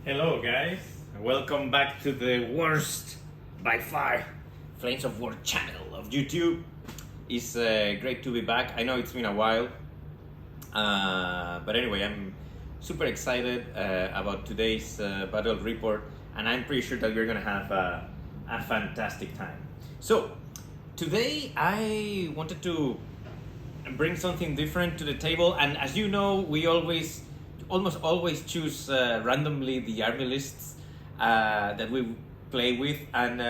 Hello guys, welcome back to the worst by far Flames of War channel of YouTube. It's great to be back. I know it's been a while, but anyway, I'm super excited about today's battle report, and I'm pretty sure that we're gonna have a fantastic time. So today I wanted to bring something different to the table, and as you know, we almost always choose randomly the army lists that we play with, and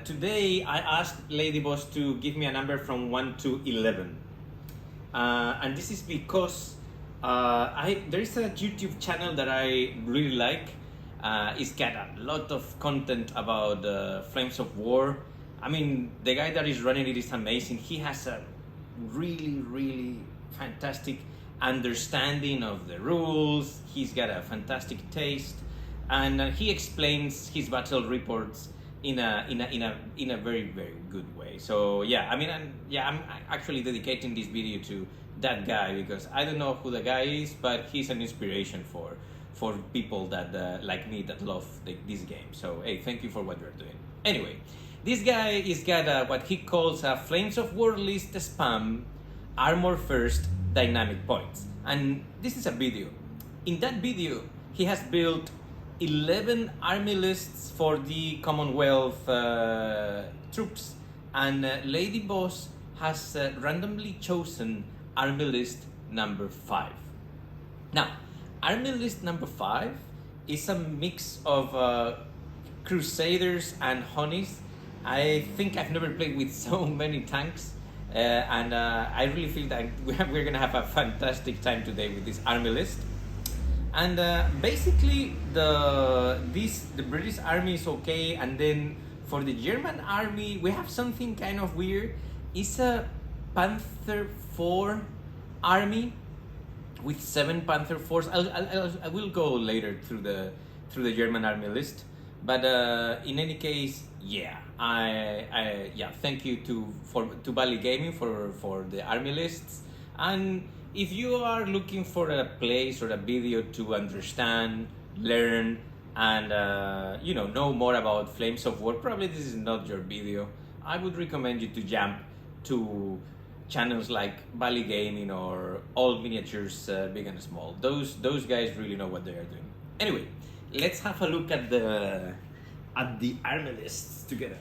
today I asked Lady Boss to give me a number from 1 to 11, and this is because there is a YouTube channel that I really like. It's got a lot of content about Flames of War. I mean, the guy that is running it is amazing. He has a really fantastic understanding of the rules. He's got a fantastic taste, and he explains his battle reports in a very good way. So yeah, I mean, I'm actually dedicating this video to that guy because I don't know who the guy is, but he's an inspiration for people that like me that love this game. So hey, thank you for what you're doing. Anyway, this guy is got what he calls a Flames of War list spam, armor first, dynamic points. And this is a video. In that video, he has built 11 army lists for the Commonwealth troops. And Lady Boss has randomly chosen army list number 5. Now, army list number 5 is a mix of Crusaders and Honeys. I think I've never played with so many tanks. And I really feel that we're gonna have a fantastic time today with this army list. And basically, the British army is okay, and then for the German army, we have something kind of weird. It's a Panzer IV army with 7 Panzer IVs. I will go later through the German army list. But in any case, yeah, thank you to Bali Gaming for the army lists. And if you are looking for a place or a video to understand, learn, and know more about Flames of War, probably this is not your video. I would recommend you to jump to channels like Bali Gaming or All Miniatures, Big and Small. Those guys really know what they are doing. Anyway, let's have a look at the army lists together.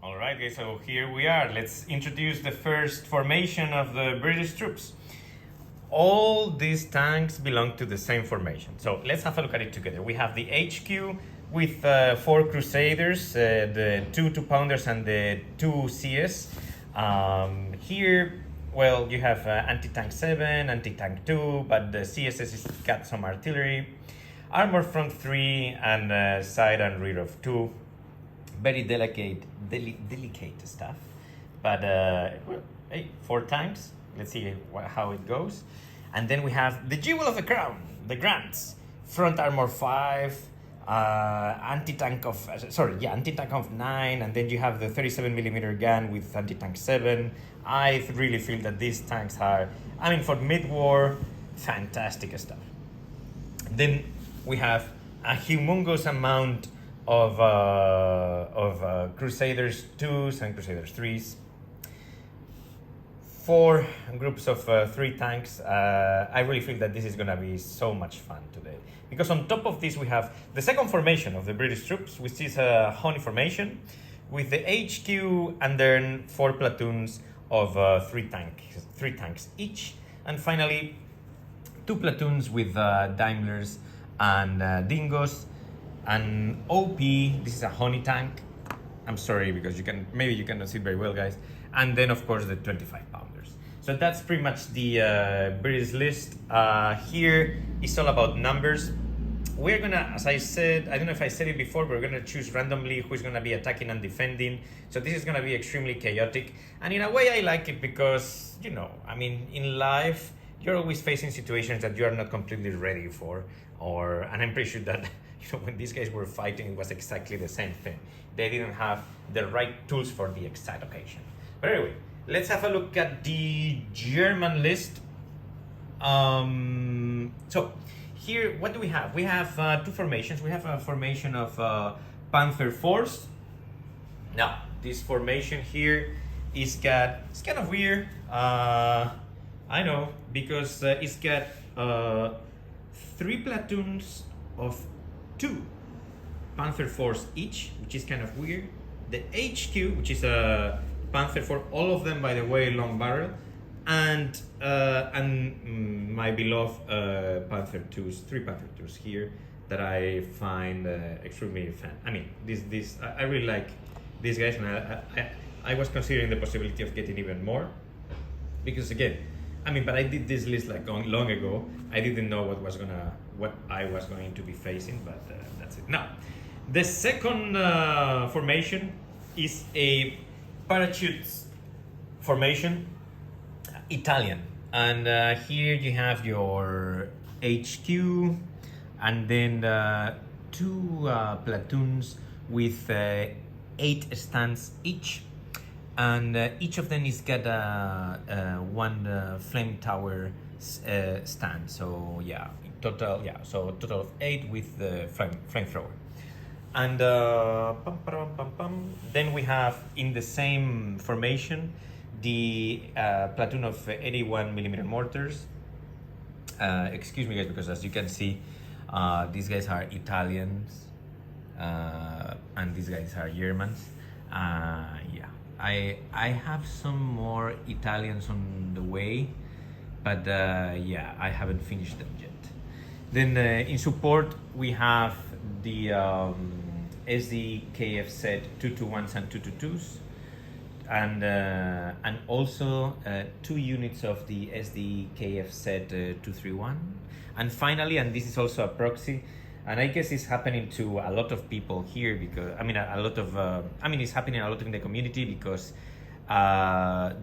All right, guys, so here we are. Let's introduce the first formation of the British troops. All these tanks belong to the same formation. So let's have a look at it together. We have the HQ with 4 Crusaders, the 2 2-pounders and the 2 CS. Here, well, you have anti-tank 7, anti-tank 2, but the CSS has got some artillery. Armor front 3 and side and rear of 2. Very delicate stuff. But hey, 4 tanks. Let's see how it goes. And then we have the jewel of the crown, the Grants. Front armor 5, anti-tank of 9, and then you have the 37mm gun with anti-tank 7. I really feel that these tanks are, I mean, for mid-war, fantastic stuff. Then we have a humongous amount of Crusaders 2s and Crusaders 3s. 4 groups of 3 tanks. I really feel that this is going to be so much fun today. Because on top of this, we have the second formation of the British troops, which is a Honey formation, with the HQ and then 4 platoons of 3 tanks each. And finally, 2 platoons with Daimlers and Dingos, and OP. This is a Honey tank. I'm sorry because maybe you cannot see it very well, guys. And then of course the 25-pounders. So that's pretty much the British list. Here it's all about numbers. We're gonna, as I said, I don't know if I said it before, but we're gonna choose randomly who's gonna be attacking and defending. So this is gonna be extremely chaotic, and in a way I like it because, I mean, in life you're always facing situations that you are not completely ready for, and I'm pretty sure that when these guys were fighting, it was exactly the same thing. They didn't have the right tools for the exact occasion. But anyway, let's have a look at the German list. So here, what do we have? We have two formations. We have a formation of Panzer Force. Now, this formation here it's kind of weird. I know, because it's got 3 platoons of 2 Panzer Force each, which is kind of weird. The HQ, which is a Panzer Force, all of them, by the way, long barrel, and my beloved Panzer IIs, 3 Panzer IIs here that I find extremely fun. I mean, I really like these guys, and I was considering the possibility of getting even more, because again, I mean, but I did this list like long ago. I didn't know what I was going to be facing, but that's it. Now, the second formation is a parachutes formation, Italian, and here you have your HQ, and then 2 platoons with 8 stands each, and each of them is got one flame tower stand. So yeah, total of 8 with the flamethrower. And then we have in the same formation the platoon of 81mm mortars. Excuse me guys, because as you can see, these guys are Italians and these guys are Germans. Yeah, I have some more Italians on the way, but yeah, I haven't finished them yet. Then in support we have the SDKF set 221s and 222s, and also 2 units of the SDKF set 231, and finally, and this is also a proxy, and I guess it's happening to a lot of people here, because I mean a lot of it's happening a lot in the community, because I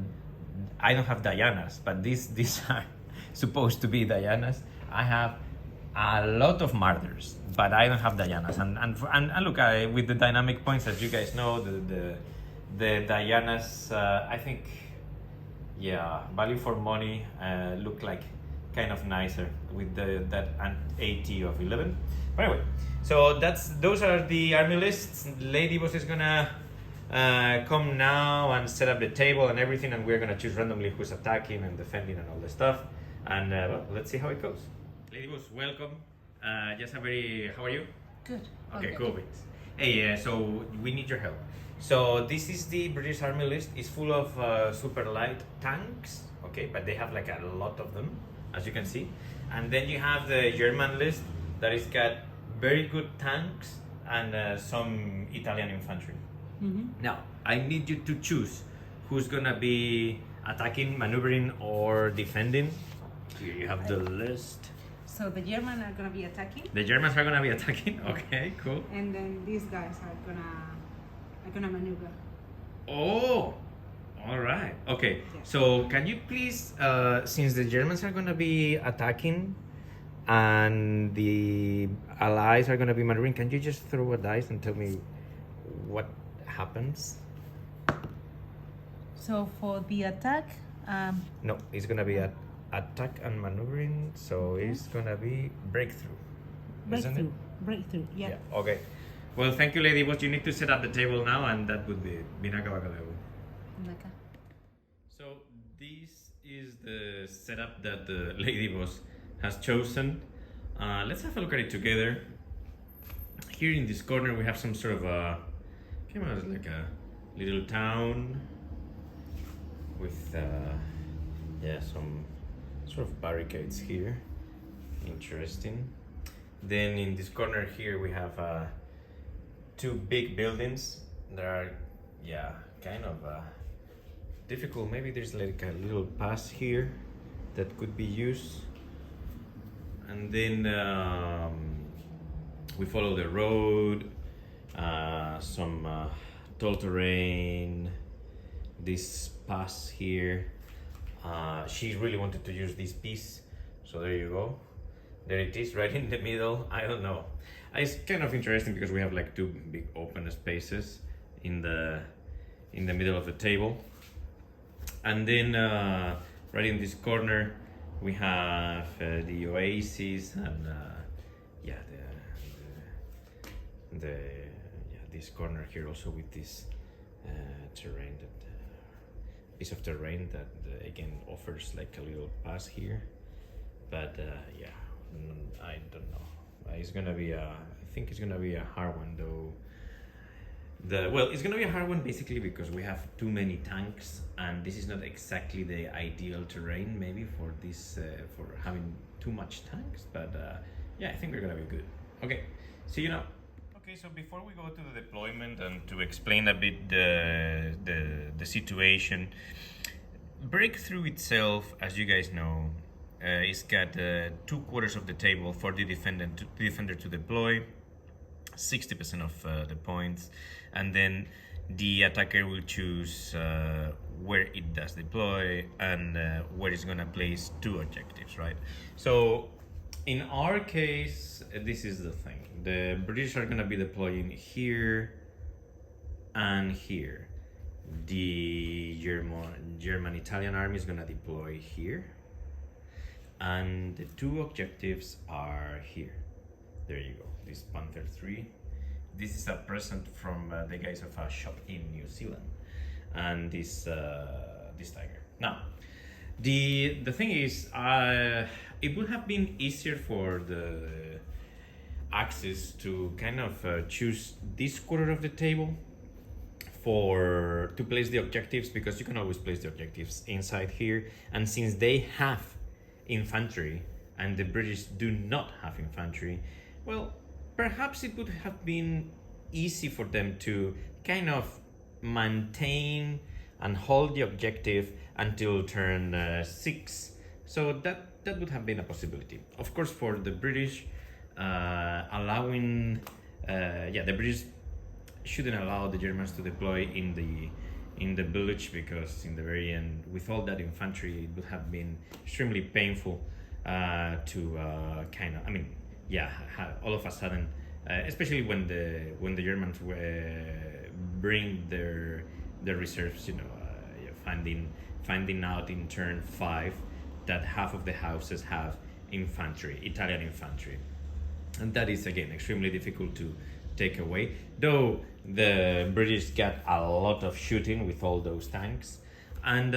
don't have Dianas, but these are supposed to be Dianas. I have a lot of martyrs, but I don't have Dianas, and look, with the dynamic points, as you guys know, the Dianas, I think, yeah, value for money, look like kind of nicer with that an AT of 11. But anyway, so those are the army lists. Lady Boss is gonna come now and set up the table and everything, and we're gonna choose randomly who's attacking and defending and all the stuff, and well, let's see how it goes. Lady Boss, welcome. How are you? Good. Okay, cool. Hey, so we need your help. So this is the British Army list. It's full of super light tanks, okay, but they have like a lot of them, as you can see. And then you have the German list that is got very good tanks and some Italian infantry. Mm-hmm. Now, I need you to choose who's gonna be attacking, maneuvering, or defending. Here you have the list. So the Germans are gonna be attacking. The Germans are gonna be attacking. Okay, cool. And then these guys are gonna maneuver. Oh, all right. Okay. Yeah. So can you please, since the Germans are gonna be attacking, and the Allies are gonna be maneuvering, can you just throw a dice and tell me what happens? So for the attack, No, it's gonna be attack and maneuvering, so it's gonna be breakthrough. Isn't it? breakthrough. Yeah. Okay. Well, thank you, Lady Boss. You need to set up the table now, and that would be Binakabakaleu. Okay. So this is the setup that the Lady Boss has chosen. Let's have a look at it together. Here in this corner, we have some sort of like a little town with some sort of barricades here. Interesting. Then in this corner here we have 2 big buildings that are kind of difficult. Maybe there's like a little pass here that could be used, and then we follow the road, some tall terrain, this pass here. She really wanted to use this piece, so there you go. There it is, right in the middle. I don't know. It's kind of interesting because we have like 2 big open spaces in the middle of the table, and then right in this corner We have the oasis and yeah, this corner here also with this terrain that piece of terrain that again offers like a little pass here, but yeah, I don't know. It's gonna be I think it's gonna be a hard one though. It's gonna be a hard one basically because we have too many tanks, and this is not exactly the ideal terrain maybe for this for having too much tanks. But yeah, I think we're gonna be good. Okay, see you now. Okay, so before we go to the deployment and to explain a bit the situation, Breakthrough itself, as you guys know, it's got 2/4 of the table for the defender to deploy, 60% of the points, and then the attacker will choose where it does deploy and where it's gonna place 2 objectives, right? So in our case, this is the thing. The British are gonna be deploying here and here. The German Italian army is gonna deploy here, and the 2 objectives are here. There you go. This Panzer III. This is a present from the guys of a shop in New Zealand, and this tiger. Now, the thing is, it would have been easier for the Axis to kind of choose this quarter of the table to place the objectives, because you can always place the objectives inside here, and since they have infantry and the British do not have infantry, well, perhaps it would have been easy for them to kind of maintain and hold the objective until turn 6. So that would have been a possibility. Of course, for the British, the British shouldn't allow the Germans to deploy in the village, because in the very end, with all that infantry, it would have been extremely painful to all of a sudden, especially when the Germans bring their reserves, finding out in turn 5 that half of the houses have Italian infantry, and that is again extremely difficult to take away. Though the British got a lot of shooting with all those tanks, and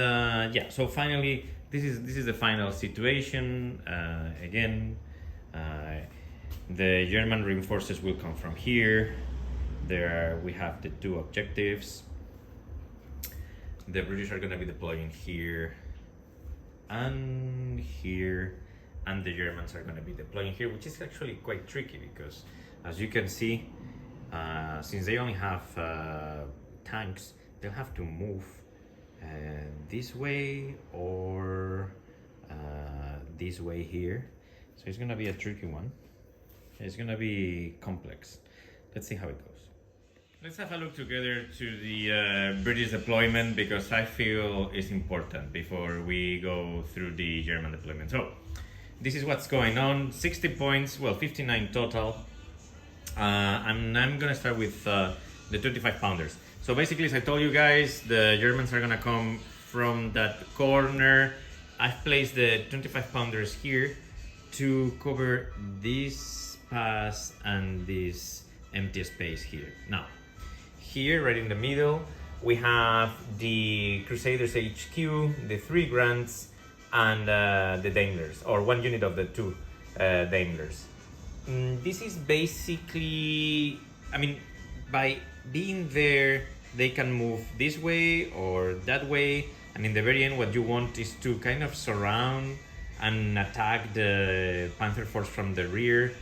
so finally this is the final situation. The German reinforcements will come from here. We have the 2 objectives. The British are going to be deploying here and here, and the Germans are going to be deploying here, which is actually quite tricky because, as you can see, since they only have tanks, they'll have to move this way or this way here. So it's going to be a tricky one. It's going to be complex. Let's see how it goes. Let's have a look together to the British deployment, because I feel it's important before we go through the German deployment. So this is what's going on. 60 points, 59 total. And I'm gonna start with the 25 pounders. So basically, as I told you guys, the Germans are gonna come from that corner. I've placed the 25 pounders here to cover this pass and this empty space here. Now, here, right in the middle, we have the Crusaders HQ, the 3 Grants, and the Daimlers, or 1 unit of the 2 Daimlers. This is basically, by being there, they can move this way or that way, and in the very end, what you want is to kind of surround and attack the Panzer force from the rear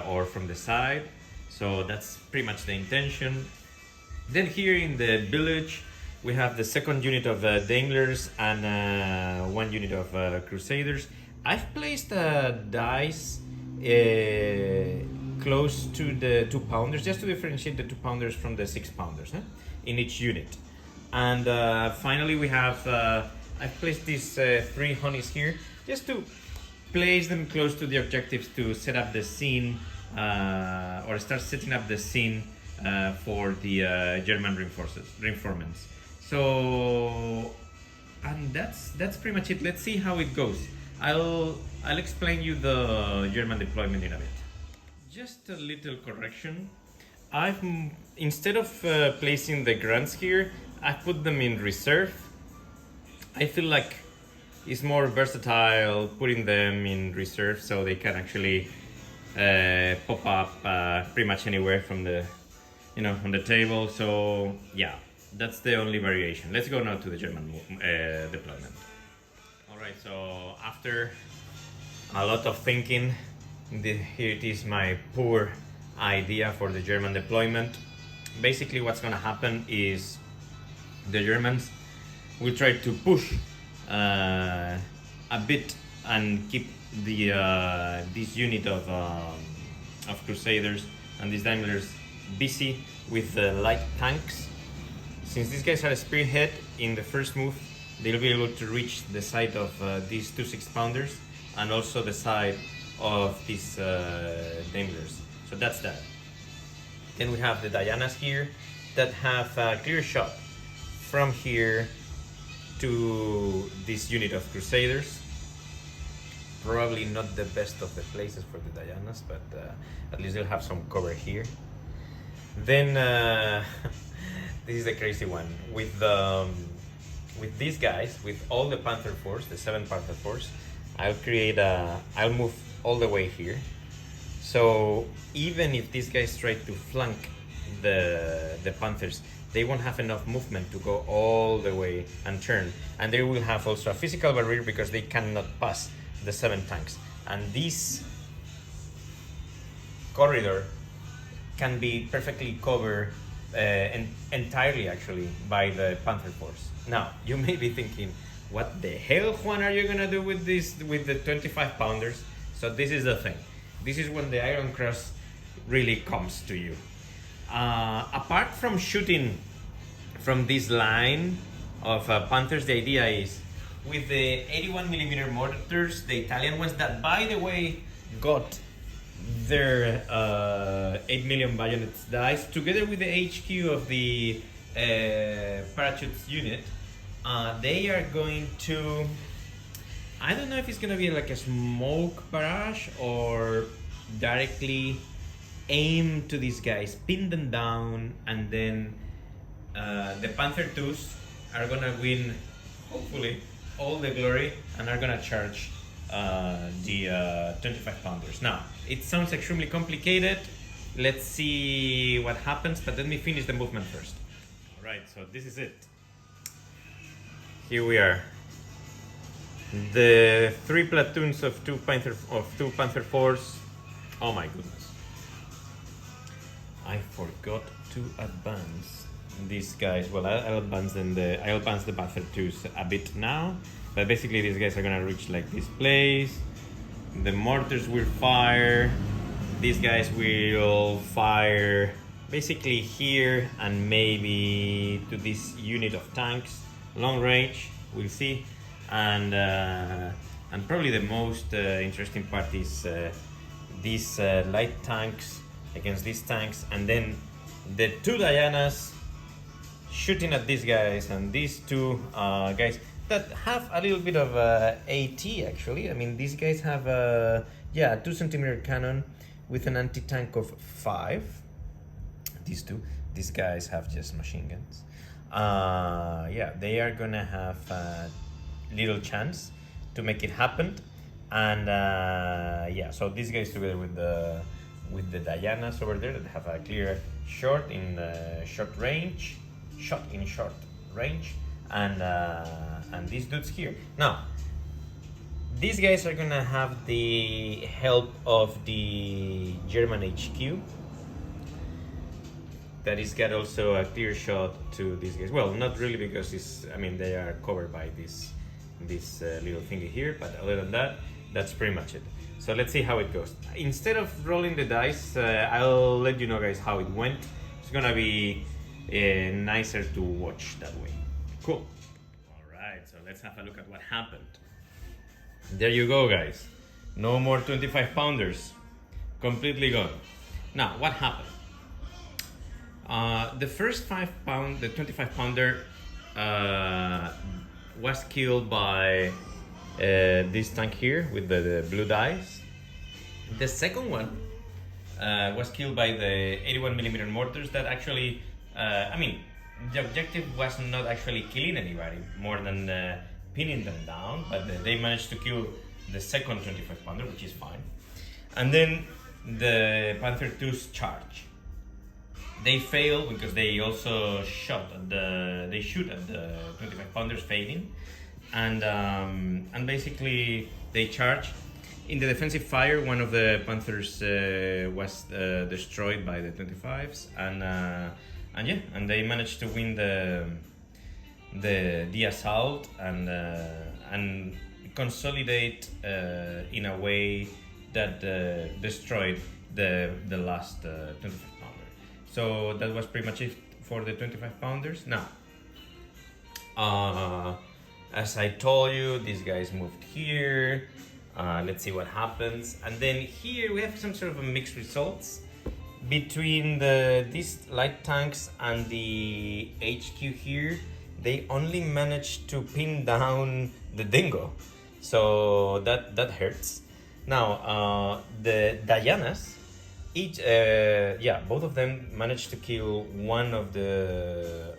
or from the side. So that's pretty much the intention. Then here in the village, we have the 2nd unit of Daimlers and 1 unit of Crusaders. I've placed dice close to the 2 pounders, just to differentiate the 2 pounders from the 6 pounders in each unit. And finally, we have I've placed these 3 honeys here, just to place them close to the objectives to set up the scene or start setting up the scene for the German reinforcements. So, and that's pretty much it. Let's see how it goes. I'll explain you the German deployment in a bit. Just a little correction. Instead of placing the grunts here, I put them in reserve. I feel like it's more versatile putting them in reserve so they can actually pop up pretty much anywhere from the, on the table. So yeah, that's the only variation. Let's go now to the German deployment. All right, so after a lot of thinking, here it is, my poor idea for the German deployment. Basically what's gonna happen is the Germans will try to push a bit and keep the this unit of Crusaders and these Daimlers busy with the light tanks. Since these guys are a spearhead, in the first move they'll be able to reach the side of these 2 6-pounders and also the side of these Daimlers. So that's that. Then we have the Dianas here that have a clear shot from here to this unit of Crusaders. Probably not the best of the places for the Dianas, but at least they'll have some cover here. Then this is a crazy one with these guys, with all the Panther Force, the 7 Panther Force. I'll move all the way here. So even if these guys try to flank the Panthers, they won't have enough movement to go all the way and turn. And they will have also a physical barrier because they cannot pass the 7 tanks. And this corridor can be perfectly covered entirely actually by the Panther Force. Now, you may be thinking, what the hell, Juan, are you gonna do with this, with the 25-pounders? So this is the thing. This is when the Iron Cross really comes to you. Apart from shooting from this line of Panthers, the idea is with the 81mm mortars, the Italian ones that, by the way, got their 8mm bayonets dice, together with the HQ of the parachutes unit, they are going to, I don't know if it's gonna be like a smoke barrage or directly aim to these guys, pin them down, and then the Panther IIs are gonna win, hopefully, all the glory and are gonna charge the 25-pounders. Now, it sounds extremely complicated. Let's see what happens, but let me finish the movement first. All right, so this is it. Here we are. The 3 platoons of two Panther Force. Oh my goodness! I forgot to advance these guys. Well, I'll advance them. I'll advance the Panther IIs a bit now, but basically these guys are gonna reach like this place. The mortars will fire. These guys will fire basically here and maybe to this unit of tanks, long range. We'll see. And probably the most interesting part is these light tanks against these tanks, and then the 2 Dianas shooting at these guys, and these 2 guys that have a little bit of AT actually. I mean, these guys have a 2-centimeter cannon with an anti-tank of 5. These guys have just machine guns. They are gonna have little chance to make it happen, and so these guys together with the Dianas over there that have a clear shot in short range, and these dudes here. Now, these guys are gonna have the help of the German HQ. That is got also a clear shot to these guys. Well, not really, because they are covered by this little thingy here, but other than that, that's pretty much it. So let's see how it goes. Instead of rolling the dice, I'll let you know, guys, how it went. It's gonna be nicer to watch that way. Cool. Alright, so let's have a look at what happened. There you go, guys. No more 25-pounders. Completely gone. Now, what happened? The first 5-pound, the 25-pounder was killed by this tank here with the blue dice. The second one was killed by the 81mm mortars that actually, I mean, the objective was not actually killing anybody more than pinning them down, but they managed to kill the second 25 pounder, which is fine. And then the Panzer II's charge. They fail because they also shoot at the 25 pounders failing, and basically they charge. In the defensive fire, one of the Panthers was destroyed by the 25s, and they managed to win the assault and consolidate in a way that destroyed the last 25 pounder. So that was pretty much it for the 25 pounders. Now, as I told you, these guys moved here. Let's see what happens. And then here we have some sort of a mixed results between these light tanks and the HQ here. They only managed to pin down the dingo, so that hurts. Now the Dianas, both of them managed to kill one of the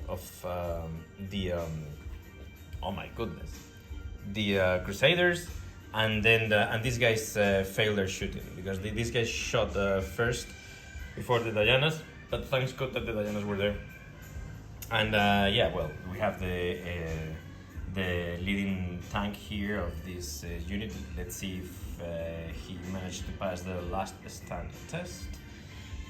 oh my goodness, the Crusaders. And then these guys failed their shooting because these guys shot first before the Dianas, but thanks God that the Dianas were there. And we have the leading tank here of this unit. Let's see if he managed to pass the last stand test.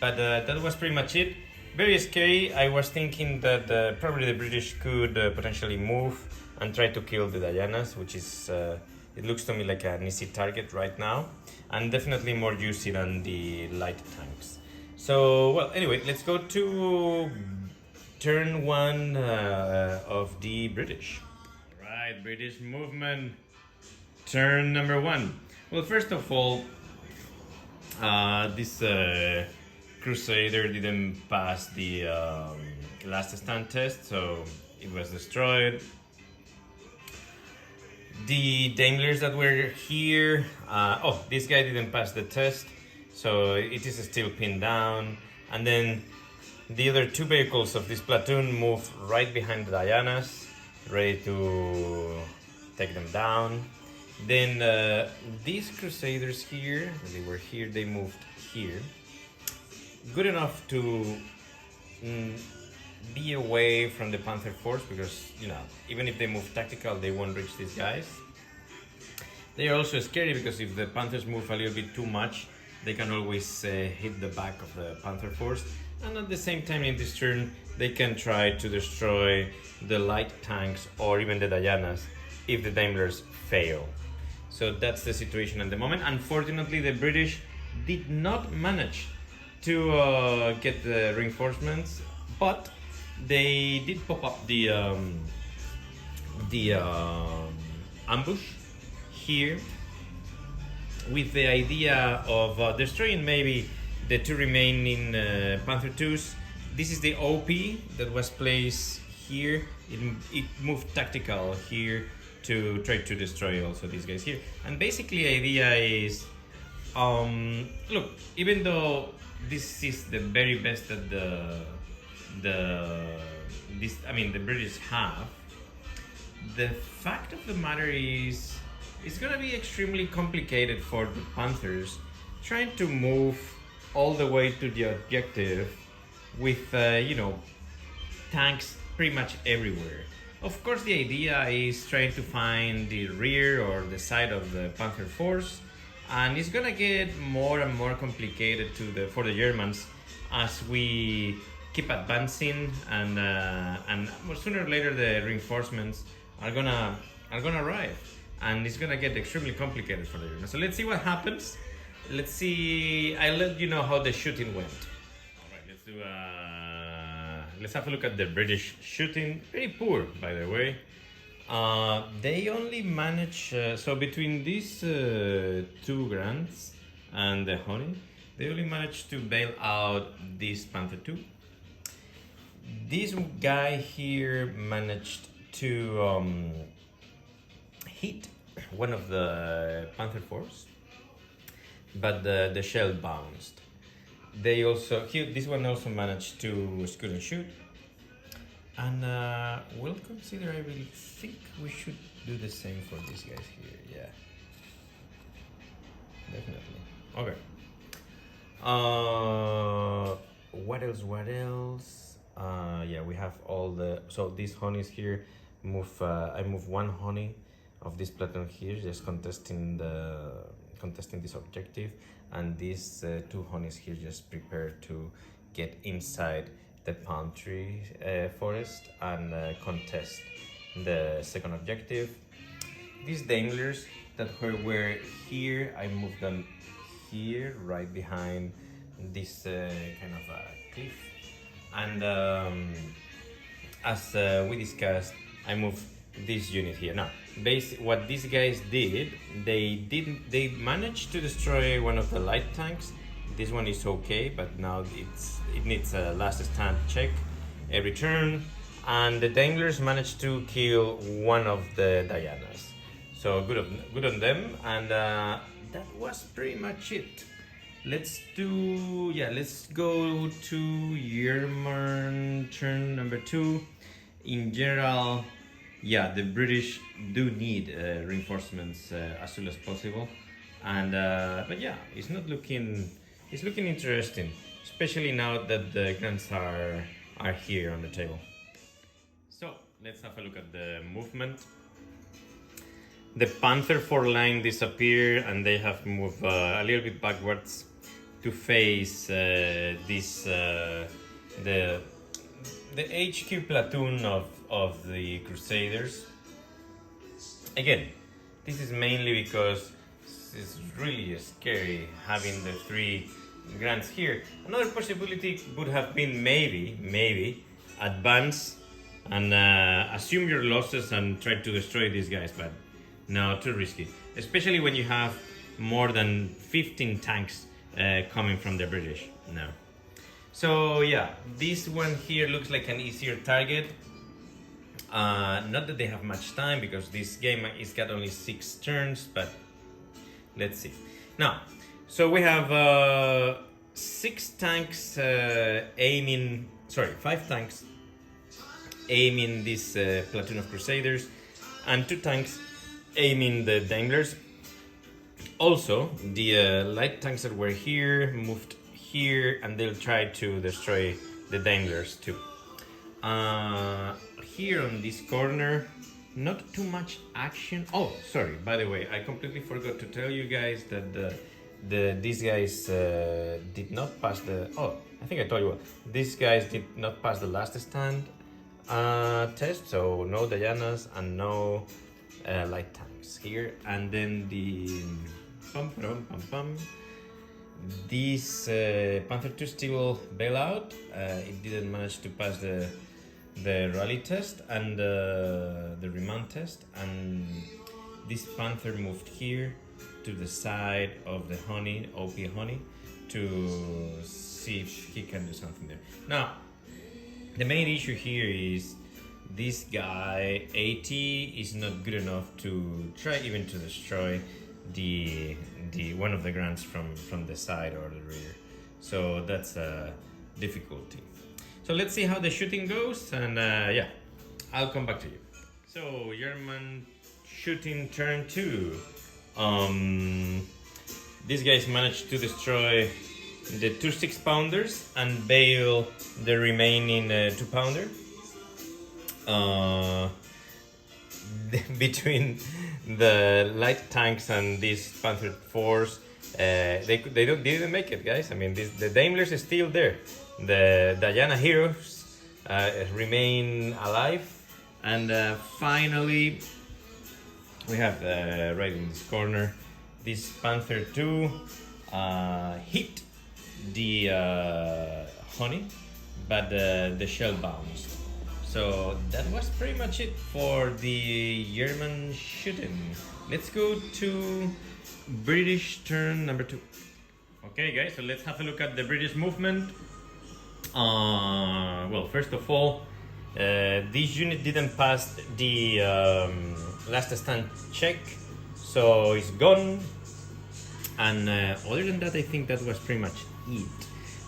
But that was pretty much it. Very scary. I was thinking that probably the British could potentially move and try to kill the Dianas, which is it looks to me like an easy target right now, and definitely more juicy than the light tanks. So, well, anyway, let's go to turn one of the British. Right, British movement, turn number one. Well, first of all, this Crusader didn't pass the last stand test, so it was destroyed. The Daimlers that were here, this guy didn't pass the test, so it is still pinned down. And then the other two vehicles of this platoon move right behind the Dianas, ready to take them down. Then these Crusaders here, they were here, they moved here. Good enough to be away from the Panzer force, because even if they move tactical, they won't reach these guys. They are also scary because if the Panthers move a little bit too much, they can always hit the back of the Panther force, and at the same time in this turn they can try to destroy the light tanks or even the Dianas if the Daimlers fail. So that's the situation at the moment. Unfortunately, the British did not manage to get the reinforcements, but they did pop up the ambush here with the idea of destroying maybe the two remaining Panther IIs. This is the OP that was placed here. It moved tactical here to try to destroy also these guys here. And basically the idea is, look, even though this is the very best that the British have, the fact of the matter is it's gonna be extremely complicated for the Panthers trying to move all the way to the objective with tanks pretty much everywhere. Of course, the idea is trying to find the rear or the side of the Panther force, and it's gonna get more and more complicated for the Germans as we keep advancing, and sooner or later the reinforcements are gonna arrive, and it's gonna get extremely complicated for the Germans. So let's see what happens. Let's see. I'll let you know how the shooting went. All right, let's have a look at the British shooting. Very poor, by the way. They only manage, so between these two grants and the honey, they only managed to bail out this Panther II. This guy here managed to hit one of the Panzer force, but the shell bounced. They also this one also managed to scoot and shoot, and we'll consider. I will think we should do the same for these guys here. Yeah, definitely. Okay. What else? What else? Yeah, we have all the. So these honeys here move. I move one honey of this platoon here, just contesting this objective, and these two honeys here just prepare to get inside the palm tree forest and contest the second objective. These danglers that were here, I moved them here, right behind this kind of a cliff, and as we discussed, I moved this unit here. Now, what these guys did, they managed to destroy one of the light tanks. This one is okay, but now it needs a last stand check every turn, and the danglers managed to kill one of the Dianas. So good on them, and that was pretty much it. Let's go to German turn number 2. In general, yeah, the British do need reinforcements as soon as possible, and but yeah, it's looking interesting, especially now that the grants are here on the table. So let's have a look at the movement. The Panzer IV line disappeared, and they have moved a little bit backwards to face this the HQ platoon of the Crusaders. Again, this is mainly because it's really scary having the 3 grants here. Another possibility would have been maybe advance and assume your losses and try to destroy these guys, but no, too risky, especially when you have more than 15 tanks coming from the British. No. So yeah, this one here looks like an easier target. Not that they have much time, because this game is got only 6 turns, but let's see. Now, so we have 5 tanks aiming this platoon of Crusaders, and 2 tanks aiming the danglers. Also, the light tanks that were here moved here, and they'll try to destroy the danglers too. Here on this corner, not too much action. Oh, sorry, by the way, I completely forgot to tell you guys that these guys did not pass the... Oh, I think I told you what. These guys did not pass the last stand test, so no Dianas and no light tanks here. And then the... This Panzer II still bail out. It didn't manage to pass the rally test and the remand test, and this Panther moved here to the side of the honey, OP honey, to see if he can do something there. Now, the main issue here is this guy 80 is not good enough to try even to destroy the one of the grants from the side or the rear, so that's a difficulty. So let's see how the shooting goes, and yeah, I'll come back to you. So German shooting turn 2. These guys managed to destroy the 2 6-pounders and bail the remaining 2-pounder. Between the light tanks and these Panzer IVs, they didn't make it, guys. I mean, the Daimlers is still there. The Diana heroes remain alive, and finally we have right in this corner this Panzer II hit the honey, but the shell bounced. So that was pretty much it for the German shooting. Let's go to British turn number 2. Okay, guys, so let's have a look at the British movement. Well, first of all, this unit didn't pass the last stand check, so it's gone. And other than that, I think that was pretty much it.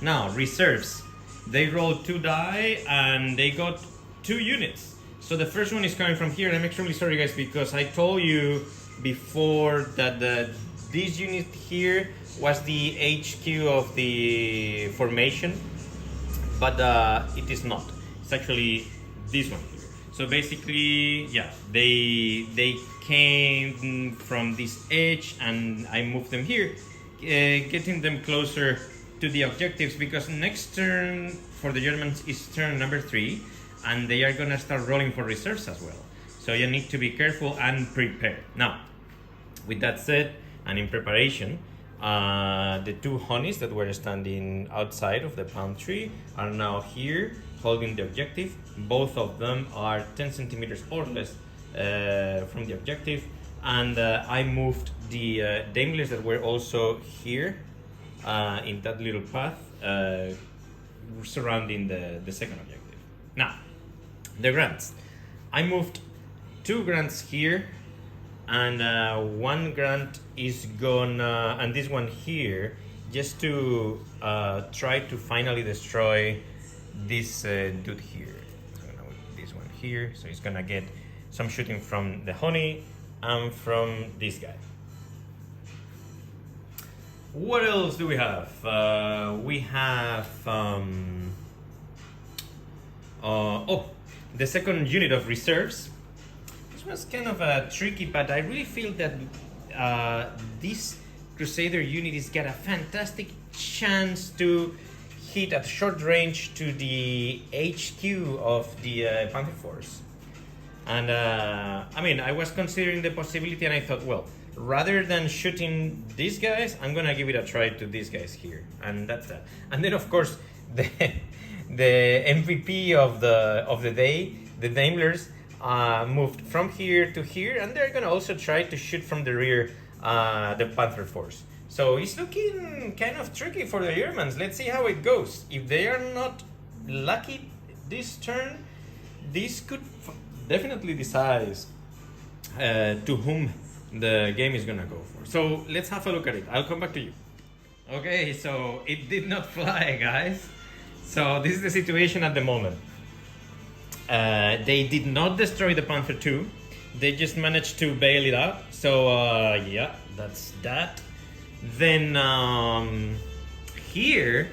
Now, reserves. They rolled 2 die and they got 2 units. So the first one is coming from here. I'm extremely sorry, guys, because I told you before that this unit here was the HQ of the formation, but it is not. It's actually this one here. So basically, yeah, they came from this edge and I moved them here, getting them closer to the objectives, because next turn for the Germans is turn number 3 and they are gonna start rolling for reserves as well. So you need to be careful and prepared. Now, with that said, and in preparation, the 2 honeys that were standing outside of the palm tree are now here holding the objective. Both of them are 10 centimeters or less from the objective, and I moved the Daimlers that were also here in that little path surrounding the second objective. Now, the grants. I moved 2 grants here, and 1 grant is gonna, and this one here, just to try to finally destroy this dude here. I'm gonna put this one here, so he's gonna get some shooting from the honey and from this guy. What else do we have? We have the second unit of reserves. This was kind of tricky, but I really feel that this Crusader unit has got a fantastic chance to hit at short range to the HQ of the Panzer Force. And I mean, I was considering the possibility and I thought, well, rather than shooting these guys, I'm gonna give it a try to these guys here. And that's that. And then of course, the MVP of the day, the Daimlers, moved from here to here, and they're gonna also try to shoot from the rear the Panzer Force. So it's looking kind of tricky for the Germans. Let's see how it goes. If they are not lucky this turn, this could definitely decide to whom the game is gonna go for. So let's have a look at it. I'll come back to you. Okay, so it did not fly, guys. So this is the situation at the moment. They did not destroy the Panzer II. They just managed to bail it out. So yeah, that's that. Then here,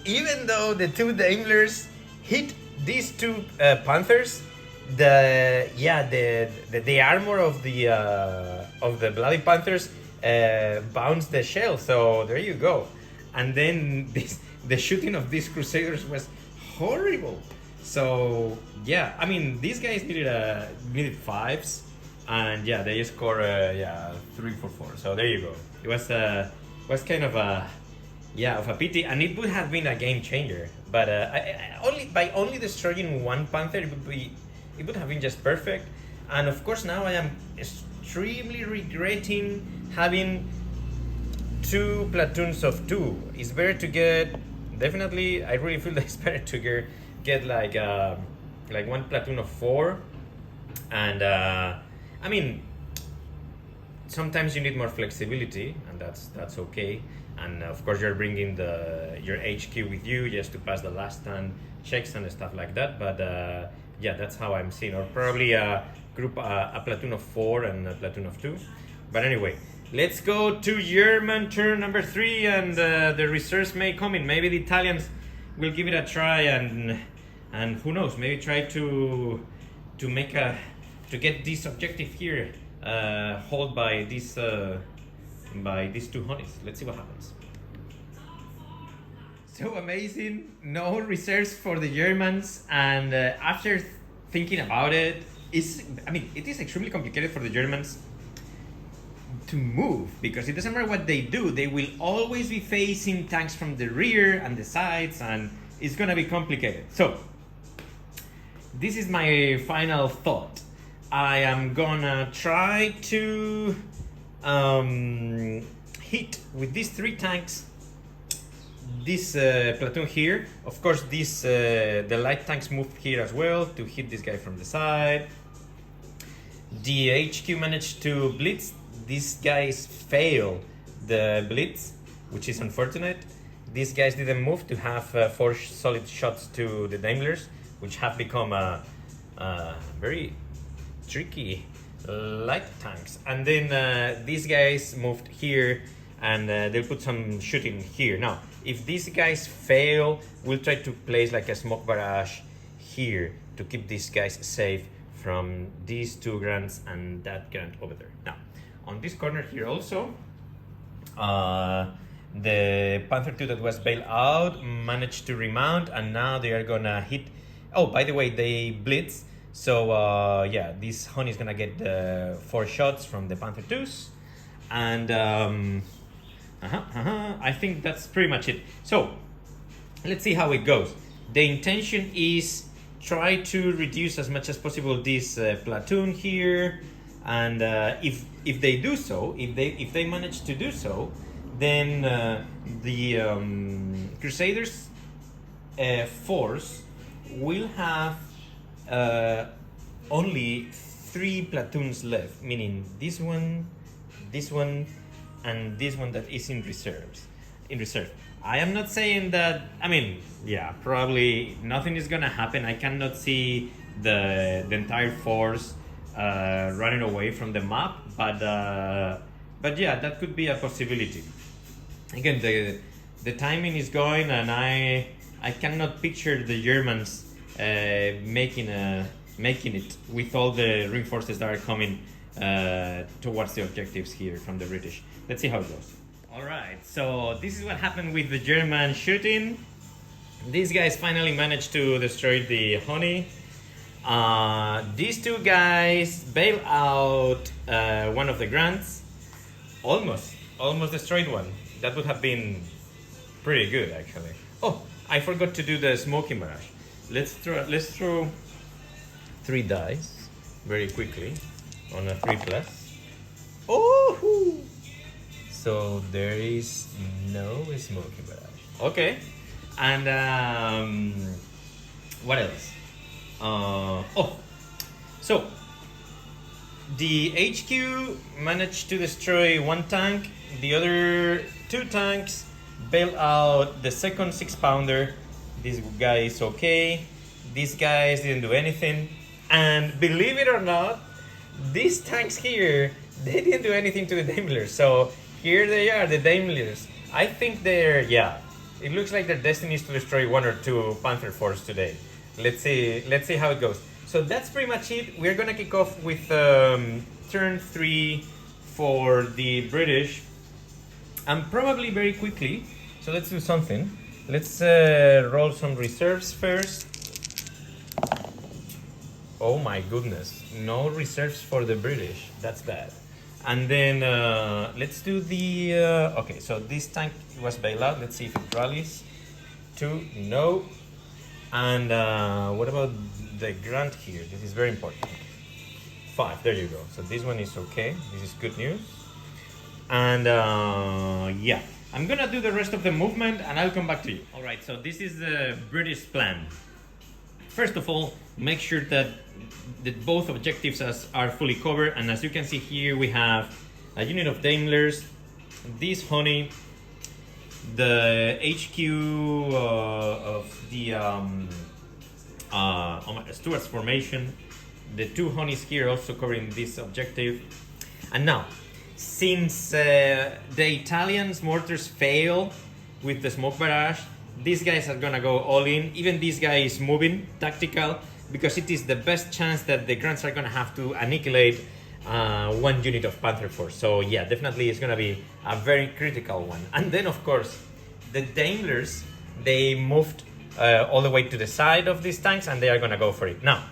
even though the 2 Daimlers hit these 2 Panthers, the armor of the Bloody Panthers bounced the shell. So there you go. And then the shooting of these Crusaders was horrible. So yeah, I mean, these guys needed 5s, and yeah, they scored 3 for 4. So there you go. It was kind of a pity, and it would have been a game changer. But only destroying 1 Panther, it would have been just perfect. And of course, now I am extremely regretting having 2 platoons of 2. It's better to get, definitely, I really feel that it's better to get like 1 platoon of 4. And I mean, sometimes you need more flexibility, and that's okay. And of course, you're bringing your HQ with you just to pass the last stand checks and stuff like that. But yeah, that's how I'm seeing, or probably a platoon of 4 and a platoon of 2. But anyway, let's go to German turn number 3, and the reserves may come in. Maybe the Italians will give it a try, and who knows? Maybe try to get this objective here hold by these 2 honeys. Let's see what happens. So amazing, no reserves for the Germans, and after thinking about it, it is extremely complicated for the Germans to move, because it doesn't matter what they do, they will always be facing tanks from the rear and the sides, and it's gonna be complicated. So this is my final thought. I am gonna try to hit with these 3 tanks this platoon here. Of course, the light tanks moved here as well to hit this guy from the side. The HQ managed to blitz. These guys fail the blitz, which is unfortunate. These guys didn't move to have 4 solid shots to the Daimlers, which have become very tricky light tanks. And then these guys moved here, and they'll put some shooting here. Now, if these guys fail, we'll try to place like a smoke barrage here to keep these guys safe from these 2 grants and that grant over there. Now, on this corner here also, the Panzer II that was bailed out managed to remount, and now they are gonna hit. Oh, by the way, they blitz. So yeah, this Honey is gonna get 4 shots from the Panzer IIs, and I think that's pretty much it. So let's see how it goes. The intention is try to reduce as much as possible this platoon here, and if they do so, if they manage to do so, then the Crusaders force will have only 3 platoons left, meaning this one, and this one that is in reserve. I am not saying that, I mean, yeah, probably nothing is gonna happen. I cannot see the entire force running away from the map, but yeah, that could be a possibility. Again, the timing is going, and I cannot picture the Germans making it with all the reinforcements that are coming towards the objectives here from the British. Let's see how it goes. Alright, so this is what happened with the German shooting. These guys finally managed to destroy the Honey. These 2 guys bail out one of the grants. Almost destroyed one. That would have been pretty good, actually. Oh, I forgot to do the smoking barrage. Let's throw 3 dice very quickly on a 3+. Oh! So there is no smoking barrage. Okay. And what else? So the HQ managed to destroy 1 tank. The other 2 tanks bail out the second 6-pounder. This guy is okay. These guys didn't do anything. And believe it or not, these tanks here, they didn't do anything to the Daimlers. So here they are, the Daimlers. I think they're, yeah, it looks like their destiny is to destroy 1 or 2 Panzer force today. Let's see how it goes. So that's pretty much it. We're gonna kick off with turn 3 for the British, and probably very quickly. So let's do something. Let's roll some reserves first. Oh my goodness, no reserves for the British. That's bad. And then let's do the okay, so this tank was bailed out. Let's see if it rallies. 2, no. And what about the grant here? This is very important. 5, there you go. So this one is okay. This is good news. And yeah, I'm gonna do the rest of the movement and I'll come back to you. All right, so this is the British plan. First of all, make sure that both objectives are fully covered. And as you can see here, we have a unit of Daimlers, this Honey, the HQ of the Stuart's formation, the 2 Honeys here also covering this objective. And now, since the Italians' mortars fail with the smoke barrage, these guys are gonna go all in. Even this guy is moving tactical because it is the best chance that the grants are gonna have to annihilate 1 unit of Panther force. So yeah, definitely it's gonna be a very critical one. And then of course, the Daimlers, they moved all the way to the side of these tanks and they are gonna go for it. Now,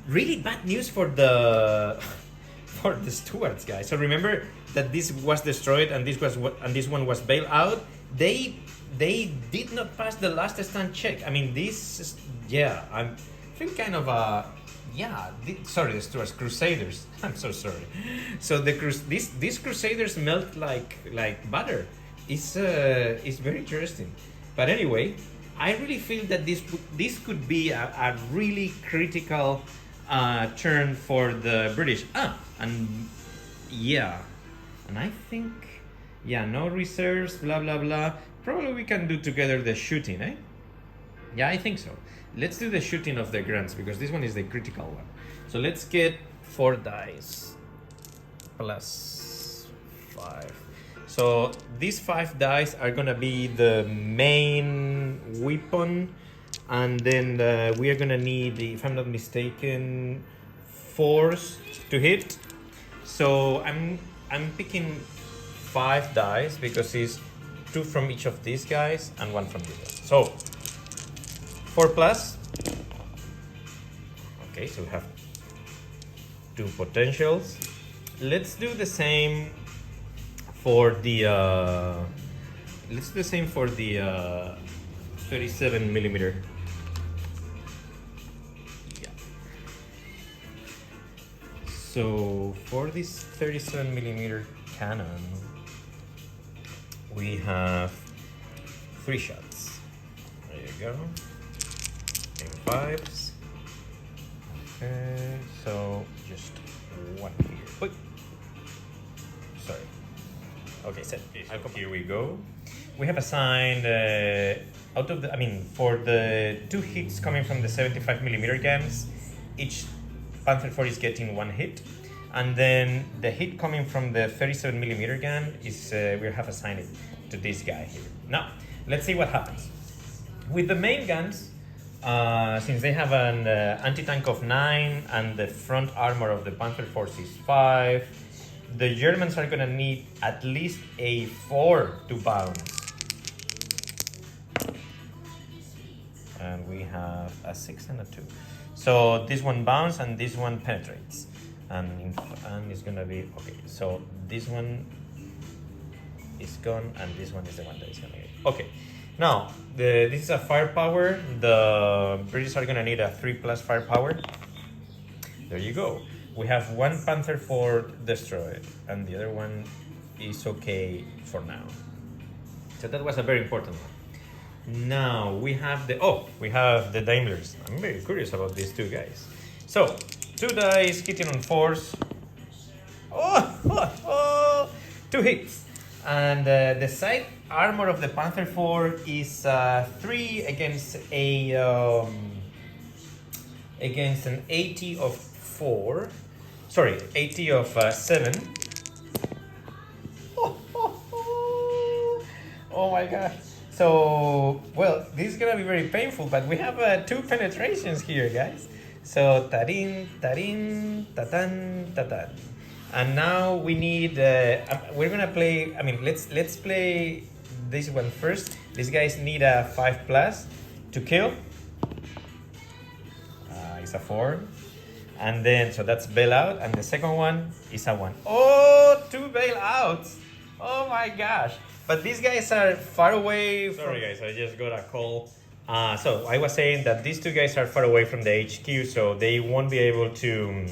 really bad news for the Stuarts, guys. So remember that this was destroyed and this one was bailed out. They did not pass the last stand check. I mean, this is, yeah, I feel kind of sorry, the Stuarts, Crusaders. I'm so sorry. So these Crusaders melt like butter. It's very interesting. But anyway, I really feel that this could be a really critical turn for the British. And yeah, and I think, yeah, no reserves, blah blah blah. Probably we can do together the shooting, eh? Yeah, I think so. Let's do the shooting of the grunts because this one is the critical one. So let's get 4 dice plus 5. So these 5 dice are gonna be the main weapon, and then we are gonna need, if I'm not mistaken, 4s to hit. So I'm picking 5 dice because it's 2 from each of these guys and 1 from this one. So 4 plus. Okay, so we have 2 potentials. Let's do the same for the 37 millimeter. Yeah. So for this 37 millimeter cannon, we have 3 shots. There you go. In 5s. Okay, so just 1 here. Wait. Sorry. Okay, set. Here we go. We have assigned out of the, for the 2 hits coming from the 75 millimeter guns, each Panzer IV is getting 1 hit, and then the hit coming from the 37 millimeter gun is we have assigned it to this guy here. Now, let's see what happens with the main guns. Since they have an anti-tank of 9 and the front armor of the Panzer IV is 5, the Germans are gonna need at least a 4 to bounce. And we have a 6 and a 2. So this one bounces and this one penetrates. And it's gonna be, okay, so this one is gone and this one is the one that is gonna get. Okay, now this is a firepower. The British are gonna need a 3+ firepower. There you go. We have 1 Panzer IV destroyed and the other one is okay for now. So that was a very important one. Now we have the Daimlers. I'm very curious about these 2 guys. So 2 dice hitting on 4s. 2 hits. And the side armor of the Panzer IV is 3 against an 80 of 4. Sorry, 80 of 7. Oh my god. So, well, this is gonna be very painful, but we have 2 penetrations here, guys. So, tarin, tarin, tatan, tatan. And now we need, we're gonna play, let's play this one first. These guys need a 5+ to kill. It's a 4. And then, so that's bail out. And the second one is a 1. Oh, 2 bail outs. Oh my gosh. But these guys are far away. Sorry guys, I just got a call. So I was saying that these 2 guys are far away from the HQ, so they won't be able to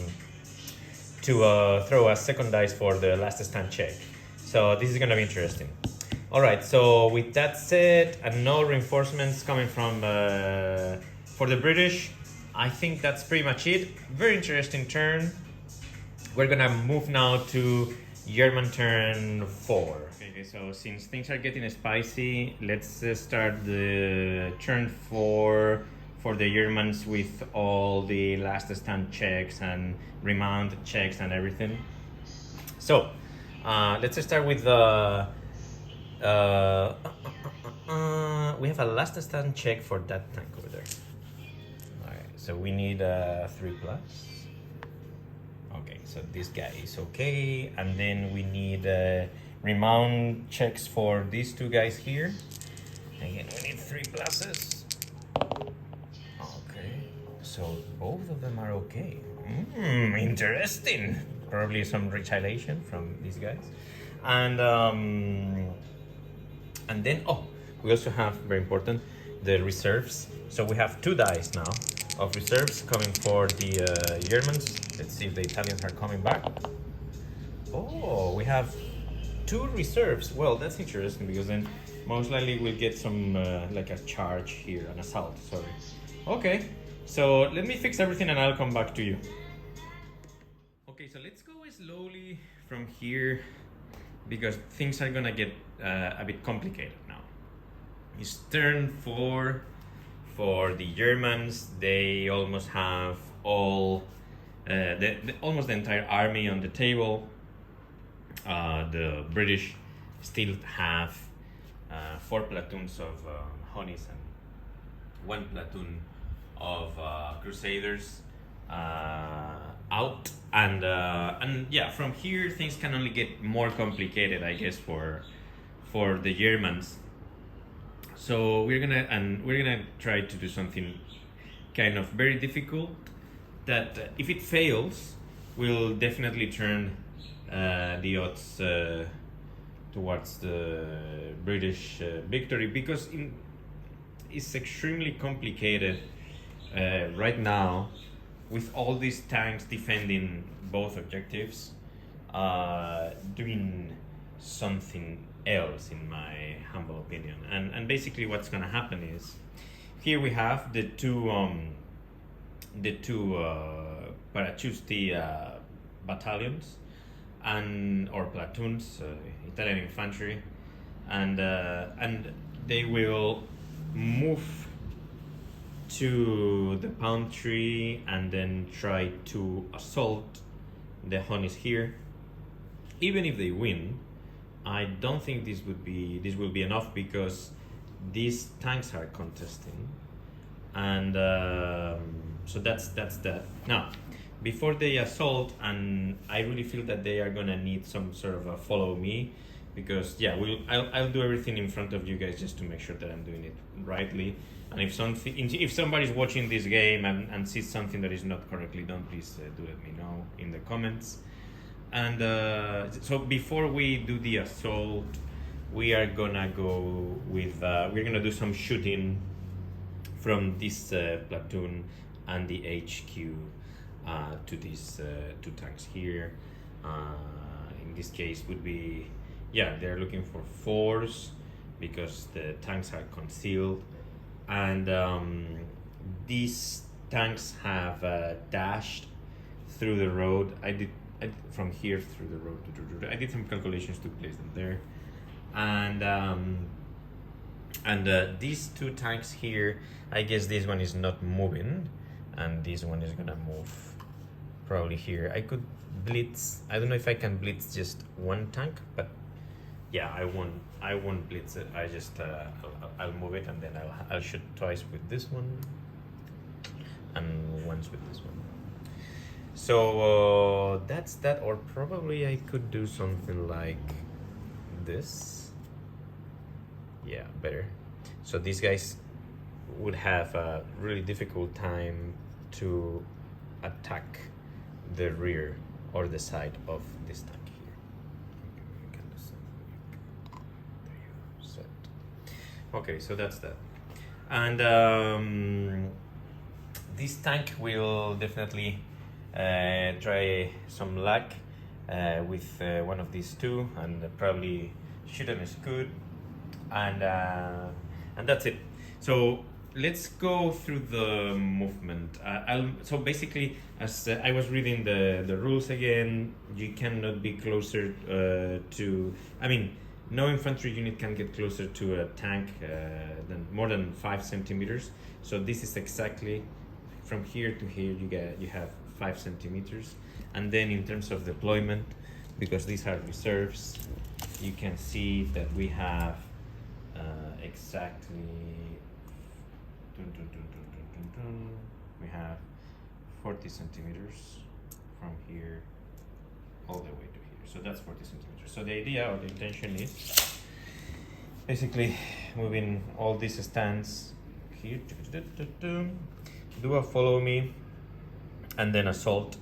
throw a second dice for the last stand check. So this is gonna be interesting. All right, so with that said, and no reinforcements coming from for the British, I think that's pretty much it. Very interesting turn. We're gonna move now to German turn 4. Okay, so since things are getting spicy, let's start the turn 4 for the Germans with all the last stand checks and remount checks and everything. So let's start with the we have a last stand check for that tank over there. Alright, so we need a 3+. Okay, so this guy is okay, and then we need remount checks for these 2 guys here. Again, we need 3+. Okay, so both of them are okay. Interesting. Probably some retaliation from these guys. And then, we also have, very important, the reserves. So we have 2 dice now of reserves coming for the Germans. Let's see if the Italians are coming back. Oh, we have 2 reserves. Well, that's interesting because then most likely we'll get some like a charge here, an assault, sorry. Okay, So let me fix everything and I'll come back to you. Okay, so let's go slowly from here because things are gonna get a bit complicated now. It's turn 4 for the Germans. They almost have all almost the entire army on the table. The British still have 4 platoons of Honeys and 1 platoon of Crusaders out, and yeah, from here things can only get more complicated, I guess, for the Germans. So we're gonna try to do something kind of very difficult that if it fails will definitely turn the odds towards the British victory, because it's extremely complicated right now with all these tanks defending both objectives, doing something else, in my humble opinion. And basically what's gonna happen is here we have the two parachuti battalions or platoons, Italian infantry, and they will move to the palm tree and then try to assault the Honeys here. Even if they win, I don't think this will be enough, because these tanks are contesting, and so that's that. Now, before they assault, and I really feel that they are gonna need some sort of a follow me, because yeah, I'll do everything in front of you guys just to make sure that I'm doing it rightly. And if somebody's watching this game and sees something that is not correctly done, please do let me know in the comments. And so before we do the assault, we are gonna go with we're gonna do some shooting from this platoon and the HQ to these 2 tanks here. In this case would be, yeah, they're looking for 4s because the tanks are concealed, and these tanks have dashed through the road. I did from here through the road. I did some calculations to place them there, and these 2 tanks here, I guess this one is not moving, and this one is gonna move probably here. I could blitz. I don't know if I can blitz just 1 tank, but yeah, I won't blitz it. I just I'll move it, and then I'll shoot twice with this one and once with this one. So that's that. Or probably I could do something like this. Yeah, better. So these guys would have a really difficult time to attack the rear or the side of this tank here. Okay, so that's that. And this tank will definitely try some luck with one of these 2, and probably shoot an Scud, and that's it. So let's go through the movement. So basically, as I was reading the rules again, you cannot be closer to. I mean, no infantry unit can get closer to a tank than more than 5 centimeters. So this is exactly from here to here. You have 5 centimeters, and then in terms of deployment, because these are reserves, you can see that we have exactly. We have 40 centimeters from here all the way to here. So that's 40 centimeters. So the idea or the intention is basically moving all these stands here, do a follow me, and then assault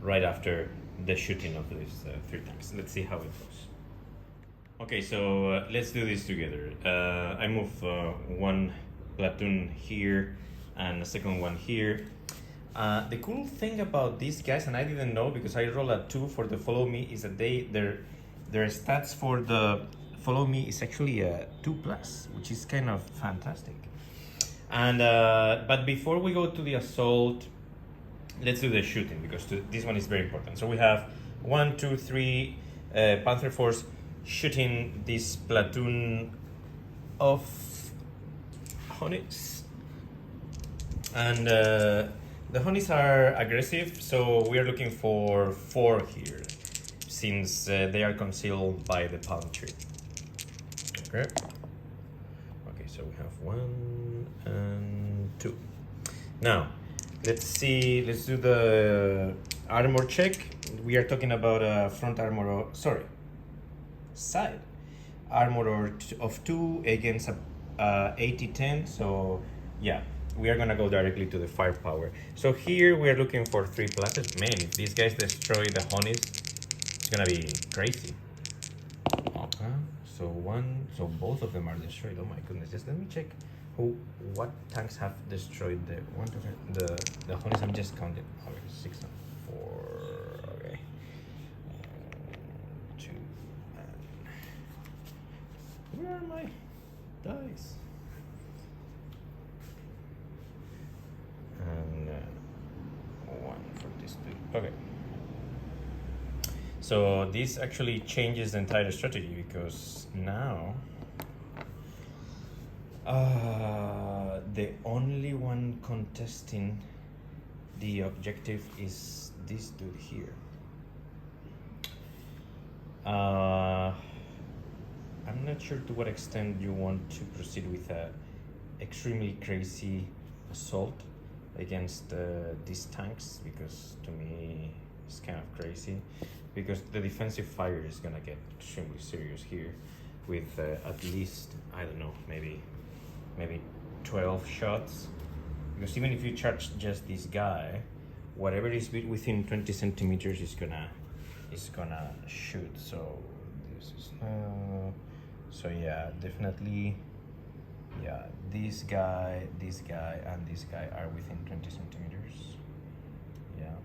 right after the shooting of these 3 tanks. Let's see how it goes. Okay, so let's do this together. I move 1 platoon here and a second one here. The cool thing about these guys, and I didn't know because I roll a 2 for the follow me, is that their stats for the follow me is actually a 2+, which is kind of fantastic. And but before we go to the assault, let's do the shooting because this one is very important. So we have 1, 2, 3 Panzer force shooting this platoon of Honeys, and the Honeys are aggressive, so we are looking for 4 here, since they are concealed by the palm tree. Okay. Okay, so we have 1 and 2. Now, let's do the armor check. We are talking about a front armor, side armor of 2 against a 80-10. So yeah, we are gonna go directly to the firepower. So here we are looking for 3 pluses. Man, if these guys destroy the Honeys, it's gonna be crazy. Okay, so both of them are destroyed. Oh my goodness, just let me check what tanks have destroyed the Honeys. I'm just counting. Okay, 6 and 4. Okay, 2 and where are my dice? And 1 for this two. Okay. So this actually changes the entire strategy because now the only one contesting the objective is this dude here. I'm not sure to what extent you want to proceed with a extremely crazy assault against these tanks, because to me it's kind of crazy, because the defensive fire is gonna get extremely serious here with at least, I don't know, maybe 12 shots, because even if you charge just this guy, whatever is within 20 centimeters is gonna shoot. So this is so yeah, definitely, yeah, this guy and this guy are within 20 centimeters. Yeah.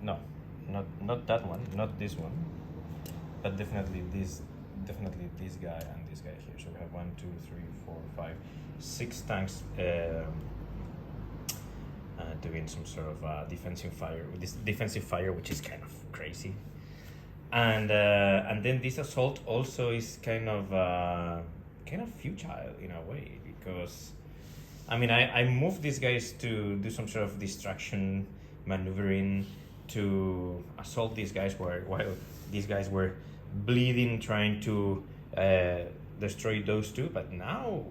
No, not that one, not this one, but definitely this guy and this guy here. So we have 1, 2, 3, 4, 5, 6 tanks doing some sort of defensive fire. With this defensive fire, which is kind of crazy, and then this assault also is kind of futile in a way, because I mean I moved these guys to do some sort of distraction maneuvering to assault these guys while these guys were bleeding, trying to destroy those two. But now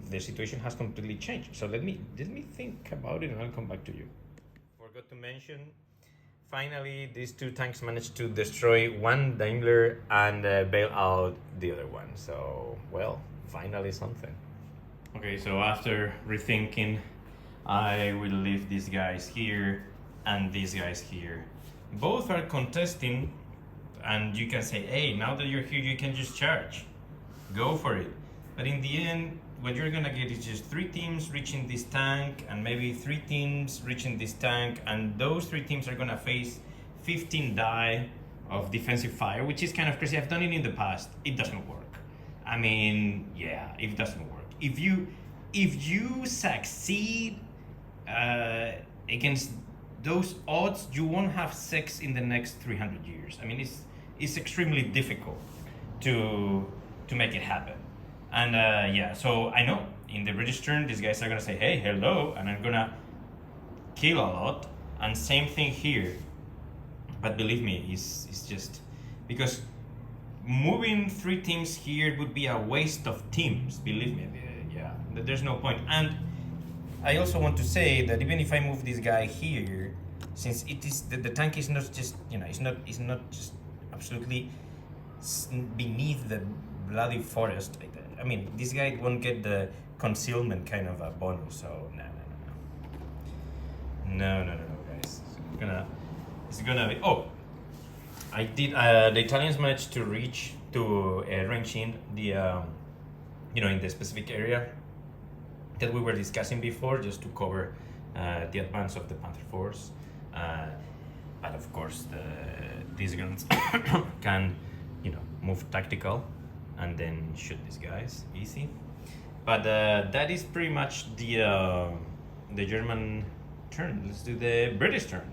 the situation has completely changed. So let me think about it and I'll come back to you. Forgot to mention, finally these 2 tanks managed to destroy one Daimler and bail out the other one. So, well, finally something. Okay, so after rethinking, I will leave these guys here and these guys here. Both are contesting, and you can say, hey, now that you're here, you can just charge. Go for it. But in the end, what you're gonna get is just 3 teams reaching this tank, and maybe 3 teams reaching this tank, and those 3 teams are gonna face 15 die of defensive fire, which is kind of crazy. I've done it in the past. It doesn't work. I mean, yeah, it doesn't work. If you succeed against those odds, you won't have sex in the next 300 years. I mean, it's extremely difficult to make it happen. And yeah, so I know in the British turn, these guys are gonna say, hey, hello, and I'm gonna kill a lot. And same thing here. But believe me, it's just because moving 3 teams here would be a waste of teams. Believe me, yeah, there's no point. And I also want to say that even if I move this guy here, since it is the tank is not just, you know, it's not just absolutely beneath the bloody forest. I mean, this guy won't get the concealment kind of a bonus. So no, guys. It's gonna be. Oh, I did. The Italians managed to reach to range in the in the specific area that we were discussing before, just to cover the advance of the Panther force. But of course, these guns can, move tactical, and then shoot these guys, easy. But that is pretty much the German turn. Let's do the British turn.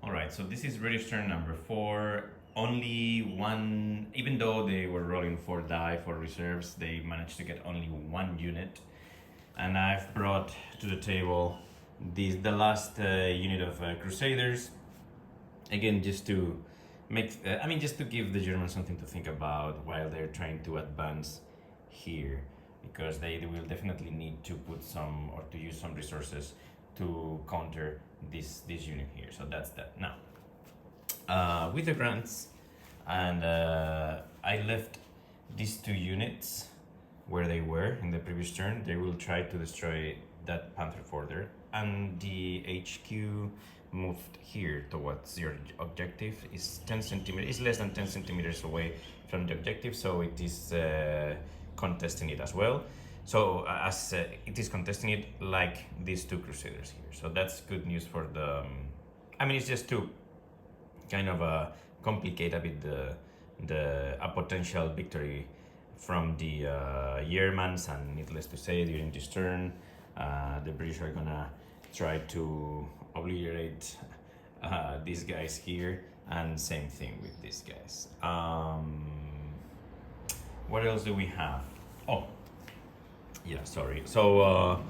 All right, so this is British turn number 4. Only one, even though they were rolling 4 die for reserves, they managed to get only 1 unit. And I've brought to the table the last unit of Crusaders. Again, just to make, just to give the Germans something to think about while they're trying to advance here, because they will definitely need to put some, or to use some resources to counter this unit here. So that's that. Now, with the grants, and I left these 2 units where they were in the previous turn. They will try to destroy that Panzer fort there, and the HQ moved here towards your objective. Is 10 centimeters, is less than 10 centimeters away from the objective, so it is contesting it as well. So as it is contesting it like these 2 Crusaders here. So that's good news for the. It's just to kind of complicate a bit a potential victory from the Germans, and needless to say, during this turn, the British are gonna try to obliterate these guys here, and same thing with these guys. What else do we have? Oh, yeah, sorry. So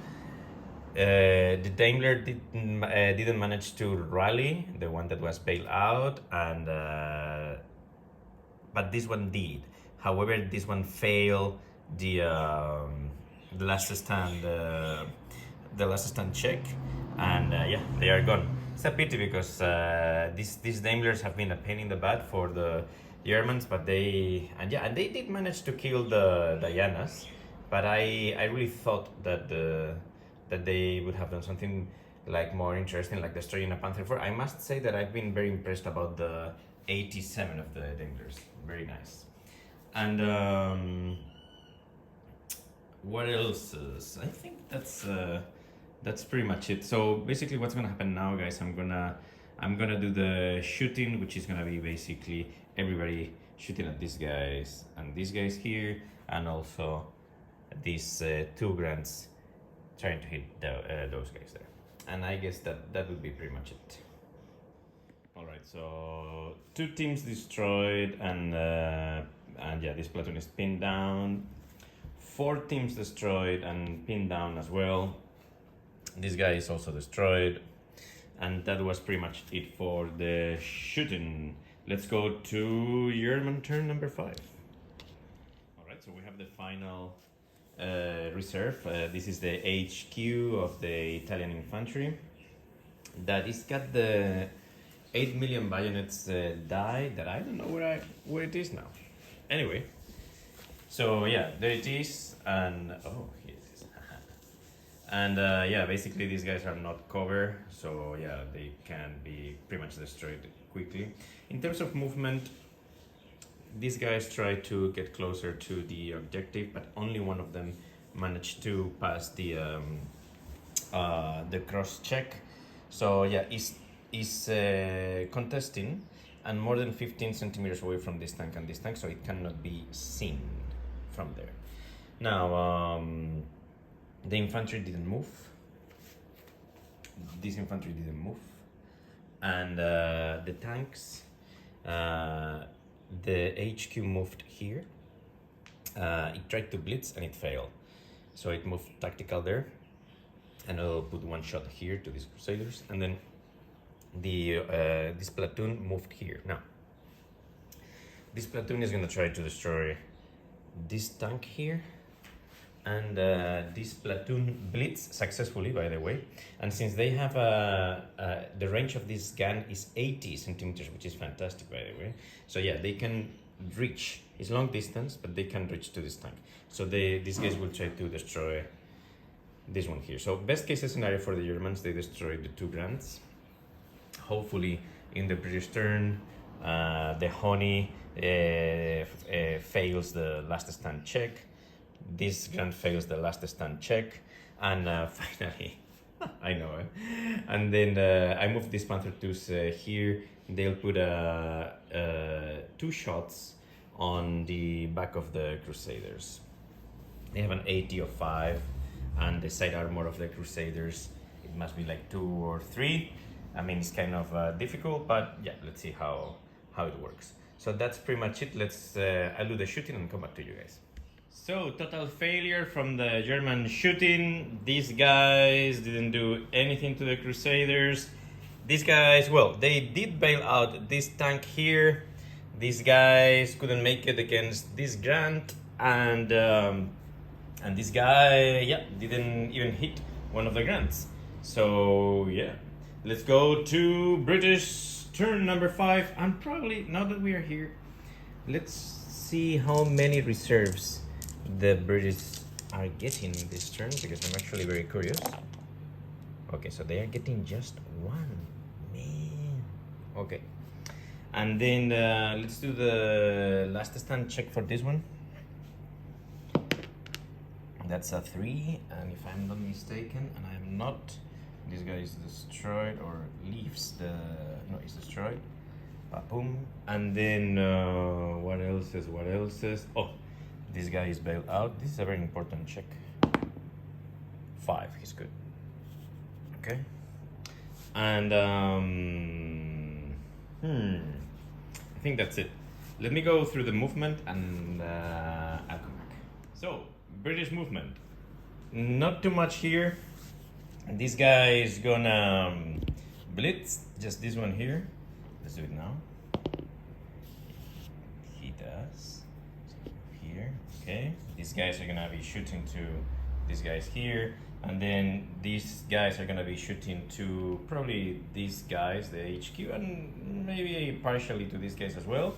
the Daimler didn't manage to rally, the one that was bailed out, and but this one did. However, this one failed the last stand check, and they are gone. It's a pity, because these Daimlers have been a pain in the butt for the Germans, but they did manage to kill the Dianas. But I really thought that they would have done something like more interesting, like destroying a Panzer IV. I must say that I've been very impressed about the 87 of the Daimlers. Very nice. And what else is? I think that's pretty much it. So basically, what's gonna happen now, guys? I'm gonna do the shooting, which is gonna be basically everybody shooting at these guys and these guys here, and also these 2 grants trying to hit those guys there. And I guess that would be pretty much it. All right, so 2 teams destroyed, and this platoon is pinned down. 4 teams destroyed and pinned down as well. This guy is also destroyed, and that was pretty much it for the shooting. Let's go to German turn number 5. All right, so we have the final reserve. This is the HQ of the Italian infantry. That is got the 8 million bayonets die that I don't know where it is now. Anyway, so yeah, there it is, and oh, here it is. And basically these guys are not cover, so yeah, they can be pretty much destroyed quickly. In terms of movement, these guys try to get closer to the objective, but only one of them managed to pass the cross check. So yeah, is contesting, and more than 15 centimeters away from this tank and this tank, so it cannot be seen from there. Now, the infantry didn't move. This infantry didn't move, and the tanks, the HQ moved here. It tried to blitz and it failed, so it moved tactical there, and I'll put 1 shot here to these Crusaders, and then this platoon moved here. Now, this platoon is gonna try to destroy this tank here, and this platoon blitz successfully, by the way. And since they have the range of this gun is 80 centimeters, which is fantastic, by the way. So yeah, they can reach. It's long distance, but they can reach to this tank. So these guys will try to destroy this one here. So best case scenario for the Germans, they destroy the 2 grants. Hopefully, in the British turn, the Honey fails the last stand check. This grant fails the last stand check, and finally, I know it. And then I move these Panther IIs here. They'll put 2 shots on the back of the Crusaders. They have an AT of 5, and the side armor of the Crusaders, it must be like 2 or 3. I mean, it's kind of difficult, but yeah, let's see how it works. So that's pretty much it. I'll do the shooting and come back to you guys. So, total failure from the German shooting. These guys didn't do anything to the Crusaders. These guys, well, they did bail out this tank here. These guys couldn't make it against this Grant, and this guy, yeah, didn't even hit one of the Grants. So, yeah, let's go to British turn number 5, and probably, now that we are here, let's see how many reserves the British are getting this turn, because I'm actually very curious. Okay, so they are getting just 1. Man. Okay. And then let's do the last stand check for this one. That's a 3, and if I'm not mistaken, and I'm not, this guy is destroyed or leaves the, no, it's destroyed. Boom. And then what else is, oh, this guy is bailed out. This is a very important check. 5, he's good. Okay. And I think that's it. Let me go through the movement and I'll come back. So, British movement. Not too much here. This guy is gonna blitz, just this one here. Let's do it now. He does. Here, okay. These guys are gonna be shooting to these guys here, and then these guys are gonna be shooting to probably these guys, the HQ, and maybe partially to these guys as well.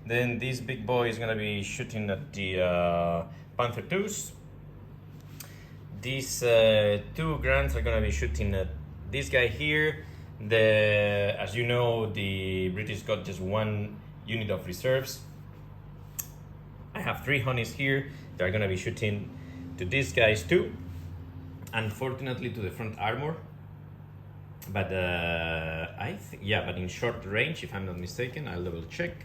Then this big boy is gonna be shooting at the Panzer IIs. These 2 Grants are gonna be shooting at this guy here. As you know, the British got just 1 unit of reserves. I have 3 honeys here. They're gonna be shooting to these guys too. Unfortunately, to the front armor. But but in short range, if I'm not mistaken, I'll double check.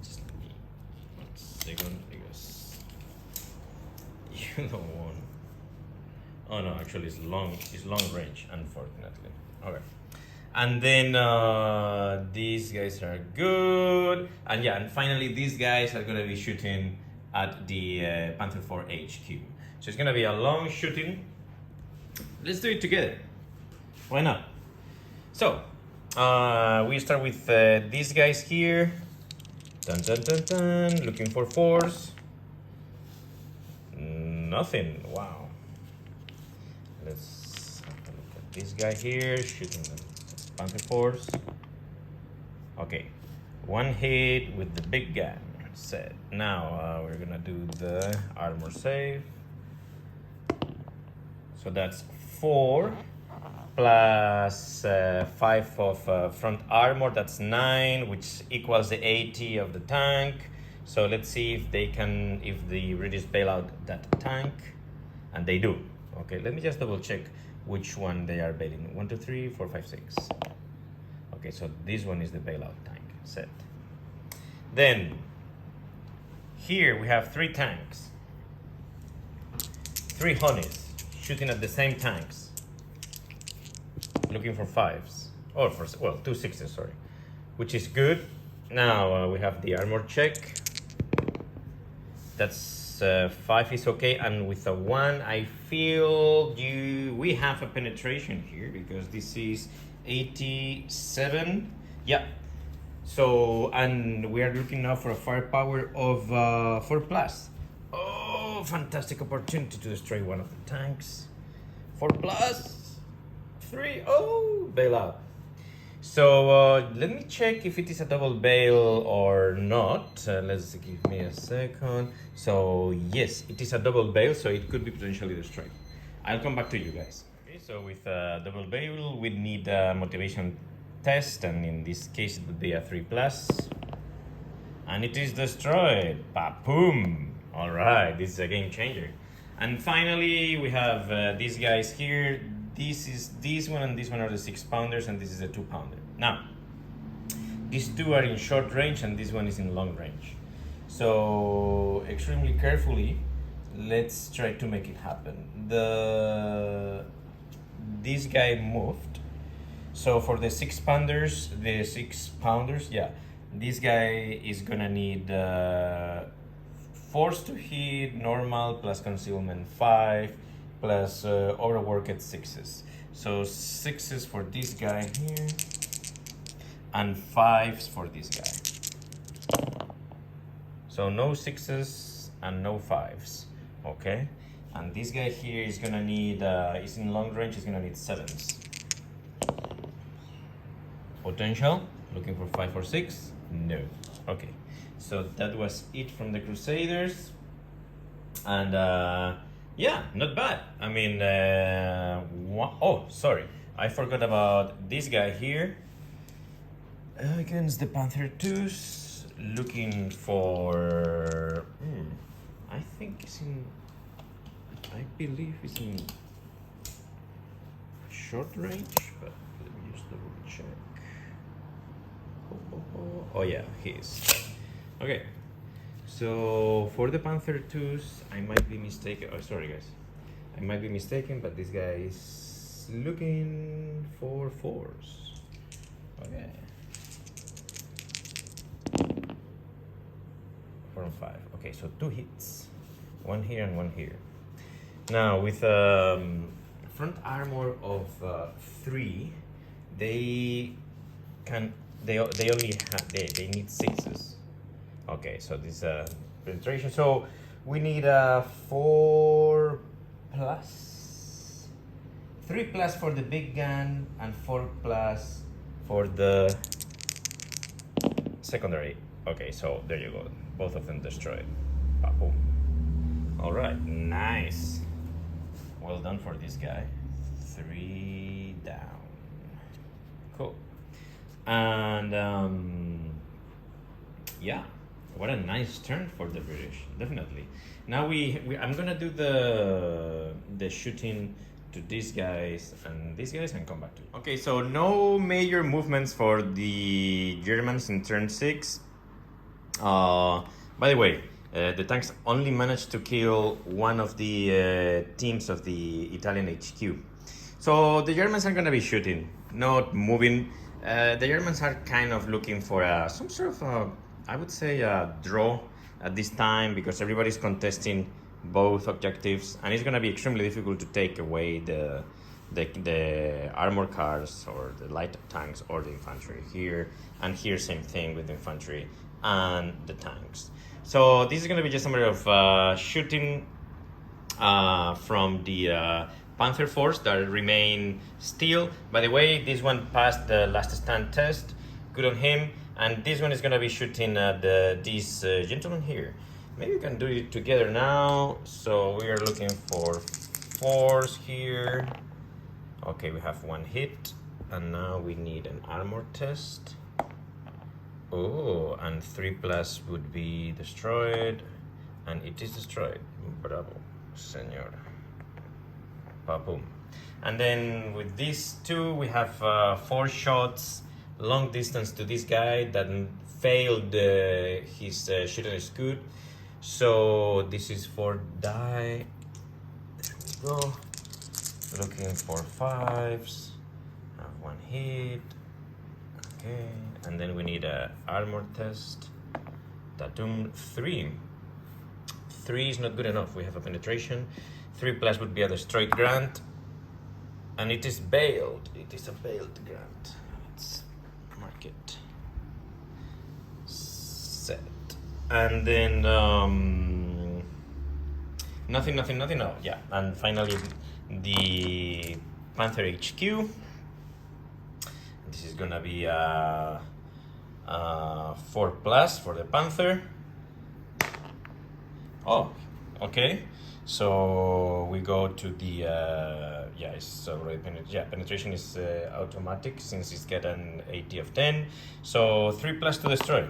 Just give me 1 second, because you don't want. Oh no, actually it's long range, unfortunately. Okay. And then these guys are good. And yeah, and finally these guys are gonna be shooting at the Panzer IV HQ. So it's gonna be a long shooting. Let's do it together. Why not? So, we start with these guys here. Dun dun dun dun, looking for 4s. Nothing, wow. Let's have a look at this guy here, shooting the Panzer IVs. Okay, 1 hit with the big gun, set. Now we're gonna do the armor save. So that's 4 plus 5 of front armor, that's 9, which equals the 80 of the tank. So let's see if the British bail out that tank, and they do. Okay, let me just double check which one they are bailing. 1, 2, 3, 4, 5, 6. Okay, so this one is the bailout tank, set. Then, here we have 3 tanks. 3 honeys, shooting at the same tanks. Looking for 5s, or for, well, 2 6s, sorry. Which is good. Now we have the armor check. That's 5 is okay, and with a 1, I feel we have a penetration here, because this is 87. Yeah. So, and we are looking now for a firepower of 4 plus. Oh, fantastic opportunity to destroy one of the tanks. 4 plus 3. Oh, bail out. So let me check if it is a double bail or not. Let's give me a second. So yes, it is a double bail, so it could be potentially destroyed. I'll come back to you guys. Okay, so with a double bail, we need a motivation test, and in this case, it would be a 3 plus. And it is destroyed. Ba-boom! All right, this is a game changer. And finally, we have these guys here. This one and this one are the 6-pounders, and this is a 2-pounder. Now, these 2 are in short range, and this one is in long range. So extremely carefully, let's try to make it happen. This guy moved. So for the 6-pounders, yeah, this guy is gonna need force to hit, normal plus concealment 5 plus overwork at 6s. So 6s for this guy here and 5s for this guy. So no 6s and no 5s, okay? And this guy here is gonna need, is in long range, he's gonna need 7s. Potential, looking for 5 or 6? No. Okay, so that was it from the Crusaders. And yeah, not bad. I mean, oh, sorry. I forgot about this guy here. Against the Panzer IIs. Looking for, I think it's in, I believe it's in short range, but let me just double check. Oh yeah, he is. Okay, so for the Panzer IIs, I might be mistaken. Oh, sorry guys, I might be mistaken, but this guy is looking for 4s. Okay. 4 and 5. Okay, so 2 hits, 1 here and 1 here. Now with front armor of 3, they only have they need 6s. Okay, so this penetration. So we need a 4 plus, 3 plus for the big gun and 4 plus for the secondary. Okay, so there you go. Both of them destroyed. Boom. All right, nice. Well done for this guy. 3 down. Cool. And yeah, what a nice turn for the British, definitely. Now I'm gonna do the shooting to these guys and come back to you. Okay, so no major movements for the Germans in turn 6. By the way, the tanks only managed to kill one of the teams of the Italian HQ. So the Germans are gonna be shooting, not moving. The Germans are kind of looking for some sort of, I would say, a draw at this time, because everybody's contesting both objectives, and it's gonna be extremely difficult to take away the armor cars or the light tanks or the infantry here. And here, same thing with the infantry and the tanks. So this is going to be just a matter of shooting from the Panzer force that remain still. By the way, this one passed the last stand test. Good on him. And this one is going to be shooting at this gentleman here. Maybe we can do it together now. So we are looking for 4s here. Okay, we have 1 hit. And now we need an armor test. Oh, and 3 plus would be destroyed, and it is destroyed. Bravo, senor. Boom. And then with these 2, we have 4 shots, long distance to this guy that failed his shooting scoot. So this is 4 die. There we go. Looking for 5s. Have 1 hit. Okay, and then we need a armor test. Tatum 3. 3 is not good enough. We have a penetration. 3 plus would be a destroyed grant, and it is bailed. It is a bailed grant. Let's mark it. Set. And then nothing. No, yeah. And finally, the Panther HQ. This is gonna be 4 plus for the Panther. Oh, okay. So we go to the it's already penetration is automatic since it's got an 80 of 10. So 3 plus to destroy.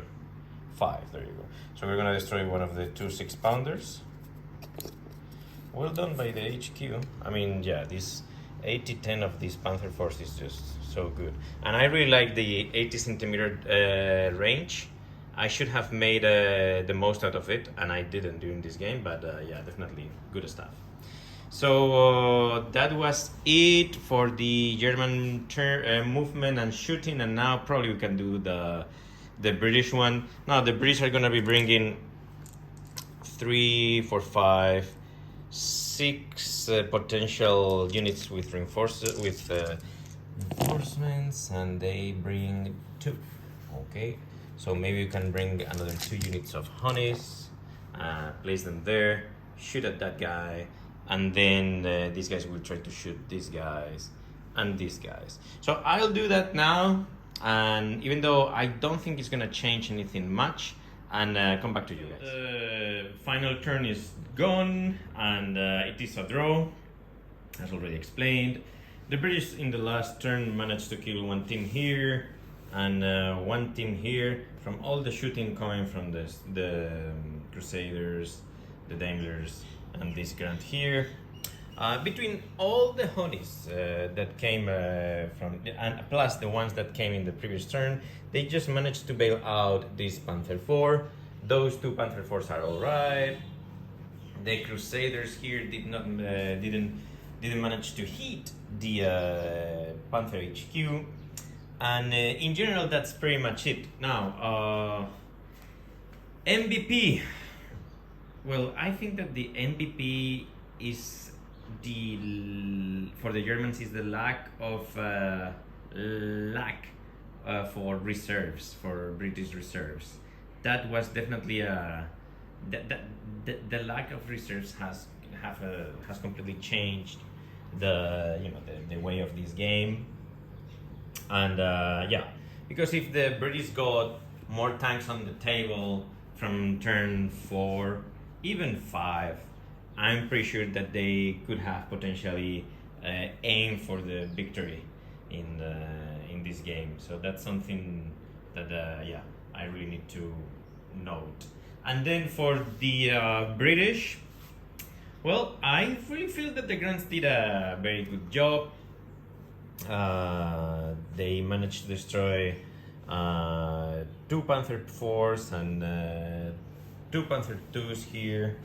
5. There you go. So we're gonna destroy one of the 2 6-pounders. Well done by the HQ. I mean, yeah, this 80-10 of this Panzer force is just so good. And I really like the 80 centimeter range I should have made the most out of it, and I didn't during this game, but yeah, definitely good stuff. So that was it for the German movement and shooting, and now probably we can do the British one. Now the British are gonna be bringing 3, 4, 5, 6 potential units with reinforcements, and they bring 2. Okay, so maybe you can bring another 2 units of honeys, place them there, shoot at that guy, and then these guys will try to shoot these guys and these guys. So I'll do that now, and even though I don't think it's gonna change anything much, and come back to you guys. Final turn is gone, and it is a draw, as already explained. The British in the last turn managed to kill 1 team here and 1 team here from all the shooting coming from the Crusaders, the Daimlers, and this Grant here. Between all the honeys that came from, and plus the ones that came in the previous turn, they just managed to bail out this Panzer IV. Those 2 Panzer IVs are all right. The Crusaders here didn't manage to hit the Panzer HQ, and in general that's pretty much it. Now MVP. Well, I think that the MVP is for the Germans is the lack of for reserves, for British reserves. That was definitely the lack of reserves has completely changed the way of this game. And yeah, because if the British got more tanks on the table from turn 4, even 5, I'm pretty sure that they could have potentially aimed for the victory in this game. So that's something that yeah, I really need to note. And then for the British, well, I really feel that the Grants did a very good job. They managed to destroy 2 Panzer IVs and 2 Panzer IIs here.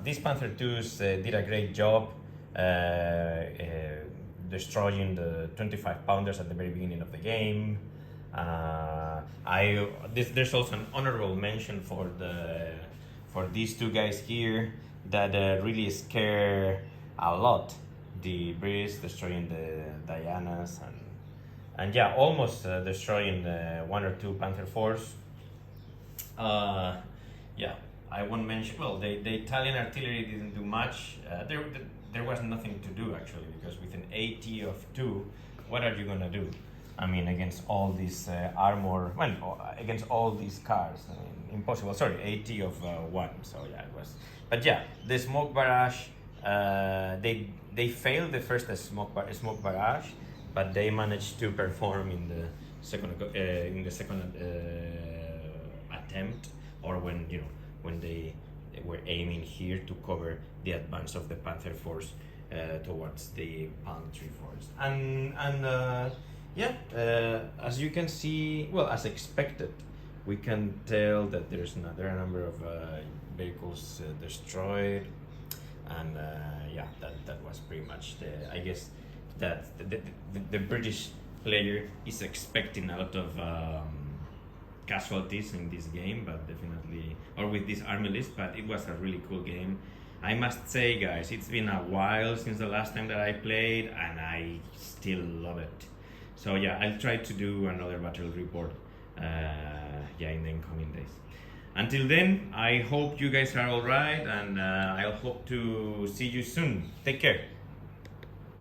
These Panzer IIs did a great job destroying the 25 pounders at the very beginning of the game. There's also an honorable mention for these 2 guys here that really scare a lot the British, destroying the Dianas and yeah, almost destroying 1 or 2 Panzer IVs. Yeah, I won't mention. Well, the Italian artillery didn't do much. There was nothing to do actually, because with an AT of 2, what are you gonna do? I mean, against all this armor, well, against all these cars, I mean, impossible. Sorry, AT of 1. So yeah, it was. But yeah, the smoke barrage. They failed the first smoke barrage, but they managed to perform in the second attempt, or when they were aiming here to cover the advance of the Panzer IVs towards the Palm Tree Forest. And yeah, as you can see, well, as expected, we can tell that there are a number of vehicles destroyed, and yeah, that was pretty much I guess that the British player is expecting a lot of casualties in this game, but definitely, or with this army list, but it was a really cool game. I must say, guys, it's been a while since the last time that I played, and I still love it. So yeah, I'll try to do another battle report yeah, in the incoming days. Until then, I hope you guys are alright, and I'll hope to see you soon. Take care.